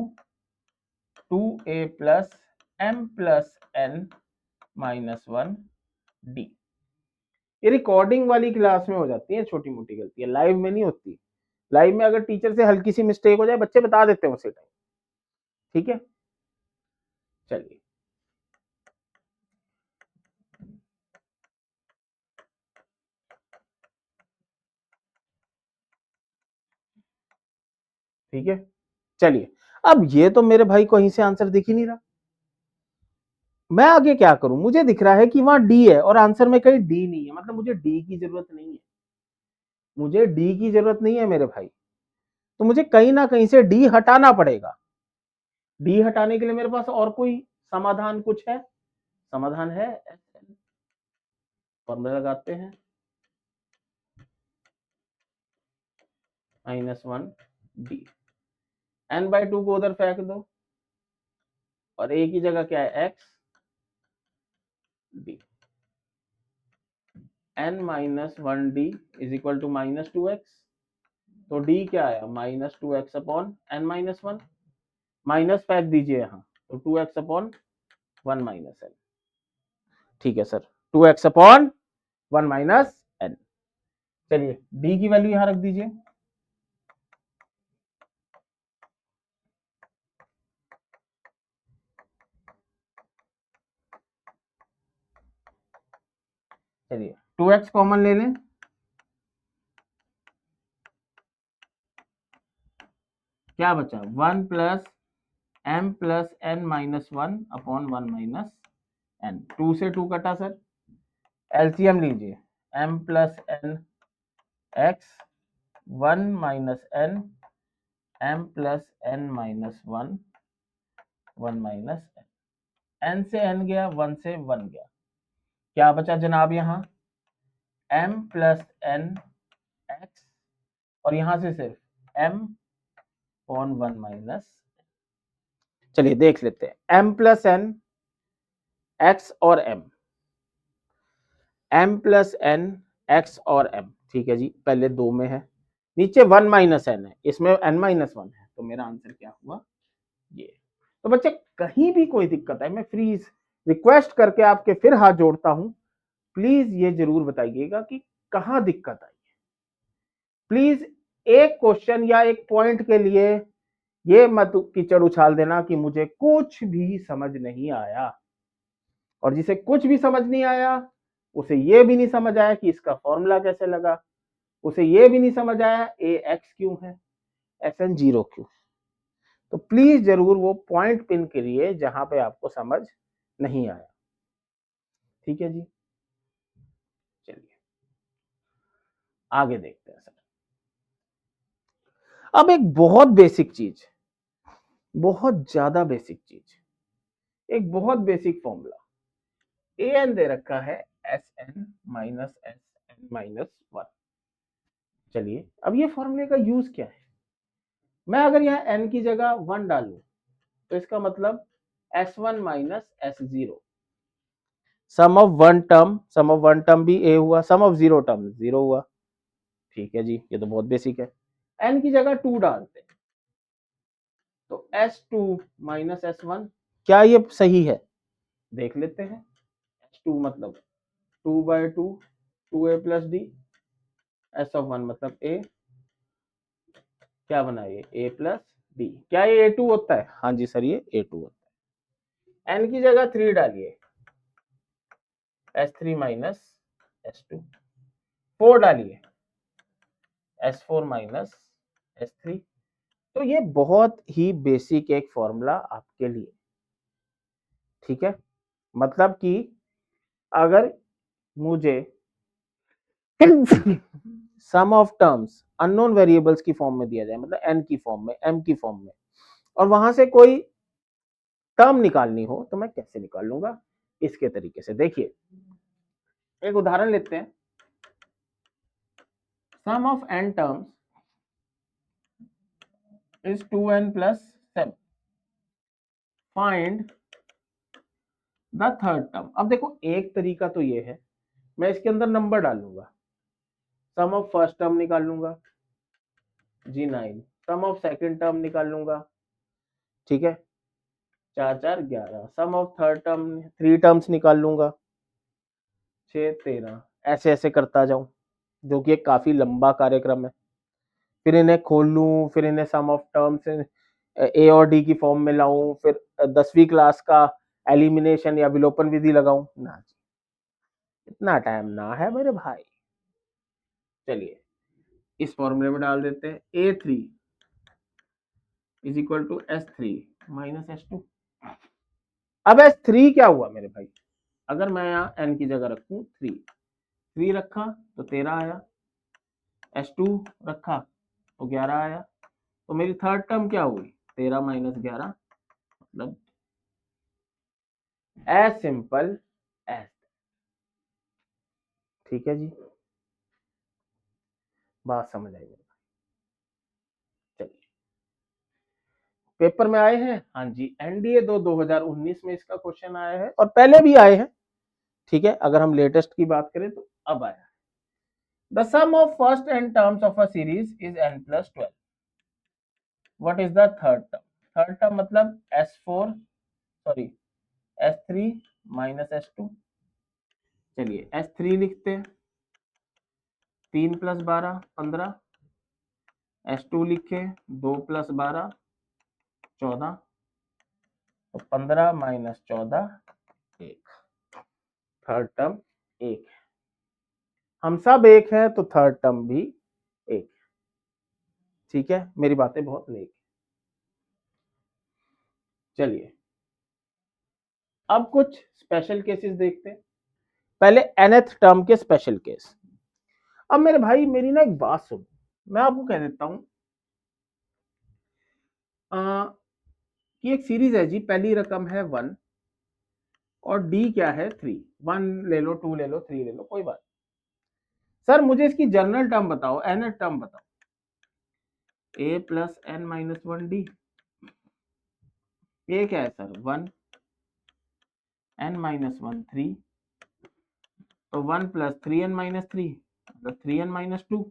2a plus m plus n minus 1d। ये रिकॉर्डिंग वाली क्लास में हो जाती है छोटी मोटी गलतियां, लाइव में नहीं होती। लाइव में अगर टीचर से हल्की सी मिस्टेक हो जाए बच्चे बता देते हैं उसी टाइम। ठीक है, चलिए ठीक है, चलिए अब ये तो मेरे भाई कहीं से आंसर दिख ही नहीं रहा, मैं आगे क्या करूं? मुझे दिख रहा है कि वहां डी है और आंसर में कहीं डी नहीं है, मतलब मुझे डी की जरूरत नहीं है, मुझे डी की जरूरत नहीं है मेरे भाई, तो मुझे कहीं ना कहीं से डी हटाना पड़ेगा। डी हटाने के लिए मेरे पास और कोई समाधान कुछ है? समाधान है, फॉर्मूला लगाते हैं -1d, n/2 को उधर फेंक दो और a की जगह क्या है x d, n-1d is equal to -2x, तो d क्या आया -2x अपॉन n-1, माइनस फेंक दीजिए यहाँ, तो 2x अपॉन 1 माइनस n। ठीक है sir, 2x upon 1 minus n। चलिए d की वैल्यू यहां रख दीजिए, चलिए 2x कॉमन ले लें, क्या बचा 1 plus m plus n minus 1 upon 1 minus n, 2 से 2 कटा सर, एलसीएम लीजिए, m plus n x 1 minus n m plus n minus 1 1 minus n से n गया, 1 से 1 गया, क्या बचा जनाब यहाँ m प्लस n x और यहां से सिर्फ m अपॉन 1 माइनस। चलिए देख लेते हैं, m प्लस n x और m प्लस n x और m, ठीक है जी, पहले 2 में है, नीचे 1 माइनस n है, इसमें n माइनस 1 है, तो मेरा आंसर क्या हुआ ये। तो बच्चे कहीं भी कोई दिक्कत है, मैं फ्रीज रिक्वेस्ट करके आपके फिर हाथ जोड़ता हूं, प्लीज ये जरूर बताइएगा कि कहां दिक्कत आई है। प्लीज एक क्वेश्चन या एक पॉइंट के लिए ये मत कीचड़ उछाल देना कि मुझे कुछ भी समझ नहीं आया, और जिसे कुछ भी समझ नहीं आया उसे ये भी नहीं समझ आया कि इसका फॉर्मूला कैसे लगा, उसे ये भी नहीं समझ आया ए एक्स क्यों है, एस एन जीरो क्यों। तो प्लीज जरूर वो पॉइंट पिन करिए जहां पे आपको समझ नहीं आया, ठीक है जी। चलिए आगे देखते हैं सर। अब एक बहुत बेसिक चीज, बहुत ज्यादा बेसिक चीज, एक बहुत बेसिक फॉर्मूला, ए एन दे रखा है S n minus S n minus 1। चलिए अब ये फॉर्मूले का यूज क्या है, मैं अगर यहाँ n की जगह 1 डालूं तो इसका मतलब s1 minus s0, sum of one term, sum of one term भी a हुआ, सम ऑफ जीरो टर्म 0 हुआ, ठीक है जी, ये तो बहुत बेसिक है। n की जगह 2 डालते हैं तो s2 माइनस s1, क्या ये सही है, देख लेते हैं। s2 मतलब 2/2 2a plus D, s of 1 मतलब a, क्या बना ये a प्लस डी, क्या ये a2 होता है, हाँ जी सर ये a2 होता है। n की जगह 3 डालिए, S3 माइनस S2, 4 डालिए S4 माइनस S3। तो ये बहुत ही बेसिक एक फॉर्मूला आपके लिए, ठीक है, मतलब कि अगर मुझे सम ऑफ टर्म्स अननोन वेरिएबल्स की फॉर्म में दिया जाए, मतलब n की फॉर्म में, m की फॉर्म में, और वहां से कोई टर्म निकालनी हो तो मैं कैसे निकाल लूंगा, इसके तरीके से। देखिए एक उदाहरण लेते हैं, sum of n terms is 2n plus 7, find the third term. अब देखो एक तरीका तो ये है, मैं इसके अंदर नंबर डालूंगा, सम ऑफ फर्स्ट टर्म निकाल लूंगा जी 9, सम ऑफ सेकंड टर्म निकाल लूंगा, ठीक है 4 4 11, सम ऑफ थर्ड टर्म 3 टर्म्स निकाल लूंगा 6 13, ऐसे ऐसे करता जाऊं, जो कि एक काफी लंबा कार्यक्रम है। फिर इन्हें खोल लूं, फिर इन्हें सम ऑफ टर्म्स ए और डी की फॉर्म में लाऊं, फिर 10वीं क्लास का एलिमिनेशन या विलोपन विधि लगाऊं ना जी, इतना टाइम ना है मेरे भाई। चलिए इस फॉर्मूले में डाल देते हैं, A3 is equal to S3 minus S2। अब S3 क्या हुआ मेरे भाई, अगर मैं यहाँ n की जगह रखूं 3 रखा तो 13 आया, S2 रखा तो 11 आया, तो मेरी थर्ड टर्म क्या हुई 13 माइनस 11, मतलब एज सिंपल एज, ठीक है जी, बात समझ आई। चलिए पेपर में आए हैं, हाँ जी एनडीए 2019 में इसका क्वेश्चन आया है, और पहले भी आए हैं, ठीक है, अगर हम लेटेस्ट की बात करें तो अब आया है। The sum of first n terms of a series is n plus 12, what is the third term, third term मतलब S4 sorry S3 minus S2। चलिए S3 लिखते हैं, 3 प्लस 12 15, S2 लिखे 2 प्लस 12 14, तो 15 माइनस 14 1, थर्ड टर्म 1, हम सब एक है तो थर्ड टर्म भी एक, ठीक है, मेरी बातें बहुत नेक। चलिए अब कुछ स्पेशल केसेस देखते हैं, पहले nth टर्म के स्पेशल केस। अब मेरे भाई मेरी ना एक बात सुनो, मैं आपको कह देता हूं कि एक सीरीज है जी, पहली रकम है 1 और डी क्या है 3, 1 ले लो 2 ले लो 3 ले लो कोई बात, सर मुझे इसकी जनरल टर्म बताओ, nth टर्म बताओ, a plus n minus 1 D, ये क्या है सर 1 n माइनस 1 3, तो 1 प्लस 3n माइनस 3, मतलब 3n-2,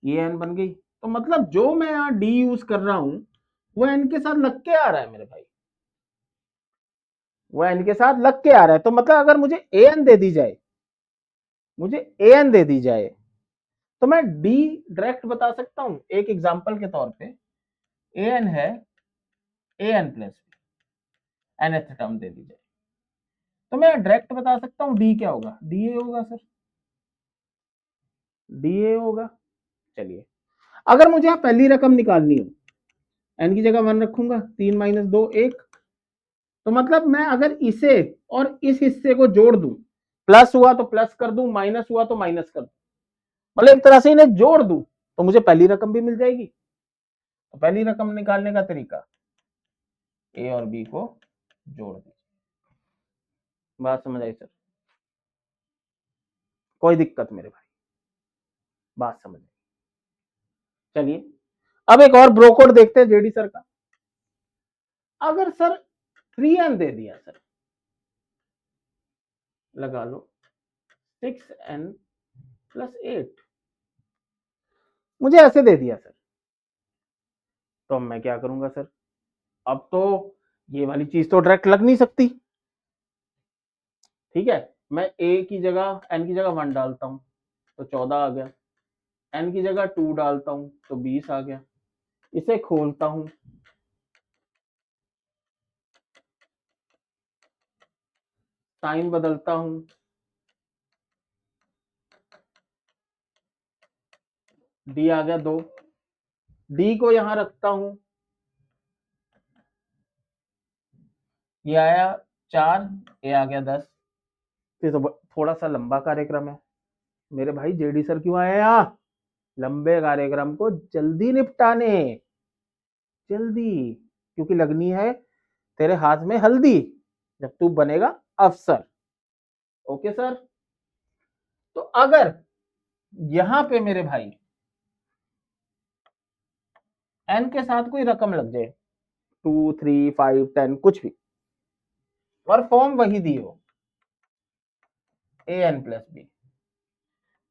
ये n बन गई। तो मतलब जो मैं यहाँ d यूज कर रहा हूं वो n के साथ लग के आ रहा है मेरे भाई, वो n के साथ लग के आ रहा है। तो मतलब अगर मुझे an दे दी जाए, मुझे an दे दी जाए, तो मैं d डायरेक्ट बता सकता हूं एक एग्जांपल के तौर पे। an है an प्लस nth टर्म दे दी जाए, तो मैं डायरेक्ट बता सकता हूं d क्या होगा, da होगा सर, da होगा। चलिए, अगर मुझे यहाँ पहली रकम निकालनी हो, n की जगह 1 रखूंगा, 3 - 2 1, तो मतलब मैं अगर इसे और इस हिस्से को जोड़ दूं, प्लस हुआ तो प्लस कर दूं, माइनस हुआ तो माइनस कर दूं, मतलब एक तरह से इन्हें जोड़ दूं, तो मुझे पहली रकम भी मिल जाएगी। तो पहली रकम निकालने का तरीका, ए और बी को जोड़ दीजिए। बात समझ आई सर? कोई दिक्कत मेरे भाई? बात समझ आई। चलिए, अब एक और ब्रोकोड देखते हैं जेडी सर का। अगर सर 3n दे दिया सर, लगा लो 6n+8, मुझे ऐसे दे दिया सर, तो मैं क्या करूंगा सर? अब तो ये वाली चीज तो डायरेक्ट लग नहीं सकती, ठीक है। मैं ए की जगह, n की जगह 1 डालता हूं तो 14 आ गया, n की जगह 2 डालता हूं तो 20 आ गया। इसे खोलता हूं, साइन बदलता हूं, d आ गया 2, d को यहां रखता हूं, ये आया 4, ये आ गया 10। ये तो थोड़ा सा लंबा कार्यक्रम है मेरे भाई। जेडी सर क्यों आए यहाँ? लंबे कार्यक्रम को जल्दी निपटाने, जल्दी, क्योंकि लगनी है तेरे हाथ में हल्दी जब तू बनेगा अफसर। Okay sir? तो अगर यहां पे मेरे भाई n के साथ कोई रकम लग जाए, 2 3 5 10 कुछ भी, और फॉर्म वही दी हो an+b,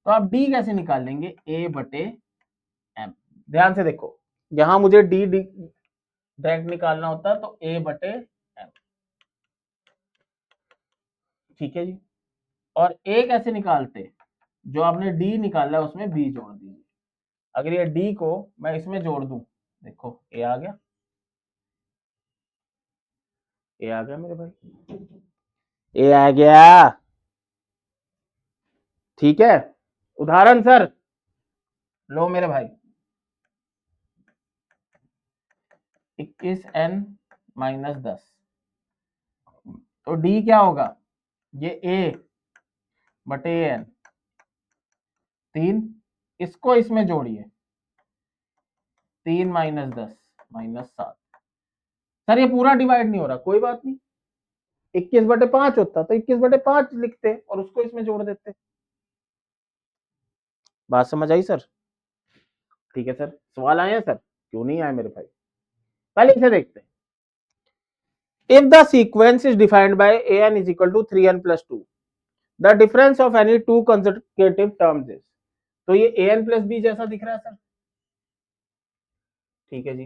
तो आप d कैसे निकाल लेंगे? a/m। ध्यान से देखो, यहां मुझे d डायरेक्ट निकालना होता है तो a/m, ठीक है जी। और a कैसे निकालते? जो आपने d निकाला है उसमें b जोड़ दीजिए। अगर ये d को मैं इसमें जोड़ दूं, देखो a आ गया, a आ गया मेरे भाई, a आ गया, ठीक है। उदाहरण सर, लो मेरे भाई, 21n-10, तो d क्या होगा? ये a/n, 3, इसको इसमें जोड़िए, 3 - 10 -7। सर ये पूरा डिवाइड नहीं हो रहा, कोई बात नहीं, 21/5 होता तो 21/5 लिखते और उसको इसमें जोड़ देते। बात समझ आई सर? ठीक है सर, सवाल आए हैं सर? क्यों नहीं आए मेरे भाई? पहले इसे देखते हैं। If the sequence is defined by an is equal to 3n+2, the difference of any two consecutive terms is, तो ये an+b जैसा दिख रहा है सर, ठीक है जी।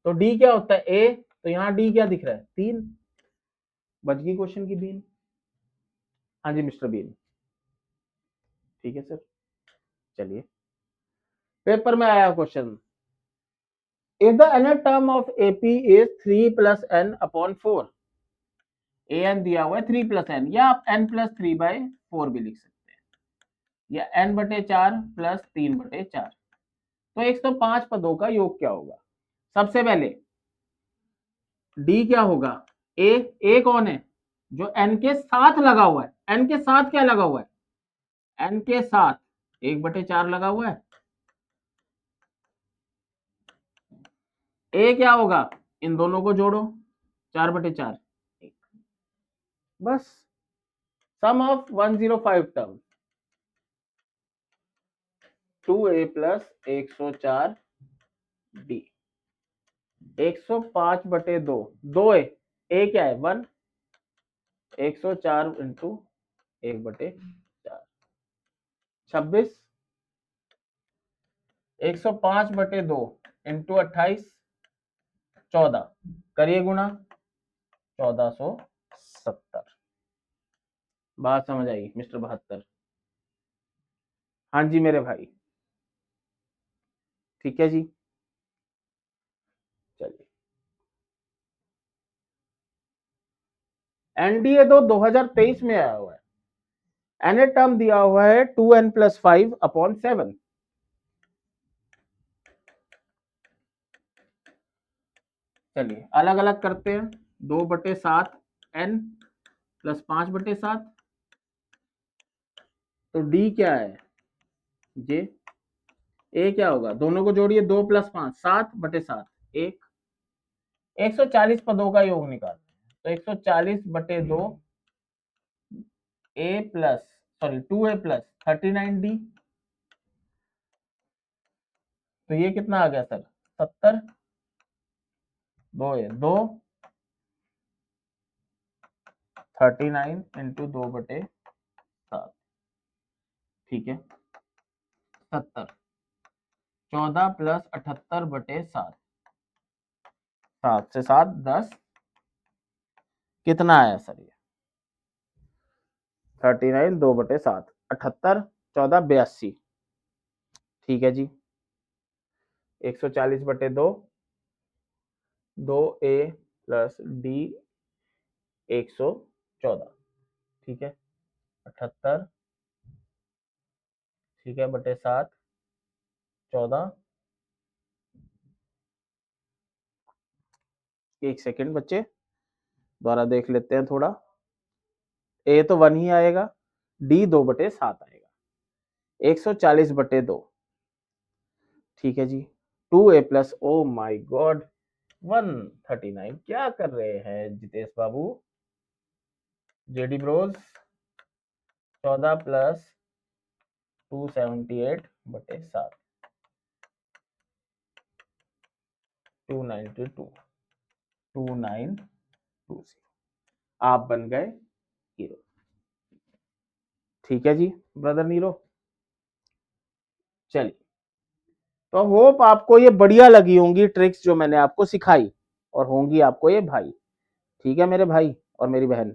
तो d क्या होता है? a, तो यहाँ d क्या दिख रहा है? 3, बच गई क्वेश्चन की बीन। हाँ जी मिस्टर बीन, ठीक है सर। चलिए, पेपर में आया question, if the nth term of ap is 3 + n/4, an दिया हुआ है 3 + n, या आप n+3/4 भी लिख सकते हैं, या n/4 + 3/4। तो 105 पदों का योग क्या होगा? सबसे पहले d क्या होगा? a कौन है? जो n के साथ लगा हुआ है। n के साथ क्या लगा हुआ है? n के साथ 1/4 लगा हुआ है। a क्या होगा? इन दोनों को जोड़ो, 4/4, बस। सम of 105 term, 2a + 104 d, 105/2, 2a, a क्या है? 1, 104 × 1/4 26 105/2 इंटू 28 14 करिए गुणा 1470। बात समझ आई मिस्टर 72? हाँ जी मेरे भाई, ठीक है जी। चलिए एनडीए तो 2023 में आया हुआ है। एन टर्म दिया हुआ है 2n+5/7। चलिए अलग अलग करते हैं। 2/7 n + 5/7। तो डी क्या है? जे। ए क्या होगा? दोनों को जोड़िए, 2 + 5 7/7 1। 140 पदों का योग निकाल, तो 140/2 a plus sorry 2a + 39d। तो ये कितना आ गया सर? 70। 2 39 इंटू 2/7। ठीक है 70। 14 + 78/7। 7 से 7 10। कितना आया सर ये? 39 2/7 78 14 82। ठीक है जी। 140/2 2a + d 114। ठीक है 78 ठीक है /7 14। एक सेकेंड बच्चे, दोबारा देख लेते हैं थोड़ा। ए तो 1 ही आएगा, डी 2/7 आएगा। 140/2। ठीक है जी। 2a + oh my God 139। क्या कर रहे हैं जितेश बाबू? JD Broz 14 + 278/7 292 2920। आप बन गए हीरो। ठीक है जी ब्रदर नीरो। चलिए तो होप आपको ये बढ़िया लगी होंगी ट्रिक्स जो मैंने आपको सिखाई, और होंगी आपको ये भाई। ठीक है मेरे भाई और मेरी बहन।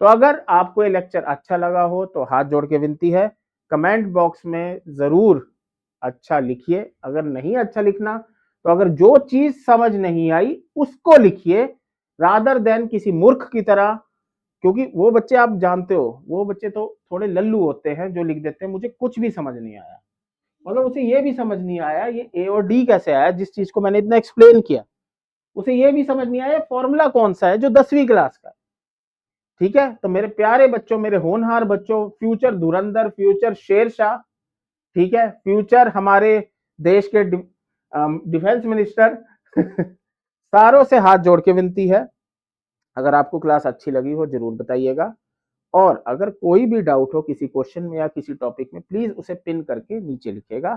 तो अगर आपको ये लेक्चर अच्छा लगा हो तो हाथ जोड़ के विनती है, कमेंट बॉक्स में जरूर अच्छा लिखिए। अगर नहीं अच्छा लिखना तो अगर जो चीज समझ नहीं आई उसको लिखिए, रादर देन किसी मूर्ख की तरह। क्योंकि वो बच्चे आप जानते हो, वो बच्चे तो थोड़े लल्लू होते हैं जो लिख देते हैं मुझे कुछ भी समझ नहीं आया। मतलब उसे ये भी समझ नहीं आया ये ए और डी कैसे आया, जिस चीज को मैंने इतना एक्सप्लेन किया उसे ये भी समझ नहीं आया फॉर्मूला कौन सा है जो 10वीं क्लास का। ठीक है तो मेरे प्यारे बच्चों, मेरे होनहार बच्चों, फ्यूचर धुरंधर, फ्यूचर शेरशाह, ठीक है फ्यूचर हमारे देश के डिफेंस मिनिस्टर सारों से हाथ जोड़ के विनती है, अगर आपको क्लास अच्छी लगी हो जरूर बताइएगा। और अगर कोई भी डाउट हो किसी क्वेश्चन में या किसी टॉपिक में, प्लीज उसे पिन करके नीचे लिखेगा।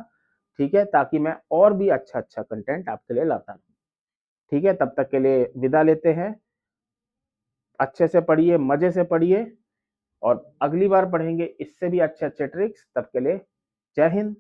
ठीक है ताकि मैं और भी अच्छा अच्छा कंटेंट आपके लिए लाता हूं। ठीक है तब तक के लिए विदा लेते हैं। अच्छे से पढ़िए, मजे से पढ़िए, और अगली बार पढ़ेंगे इससे भी अच्छे अच्छे ट्रिक्स। तब के लिए जय हिंद,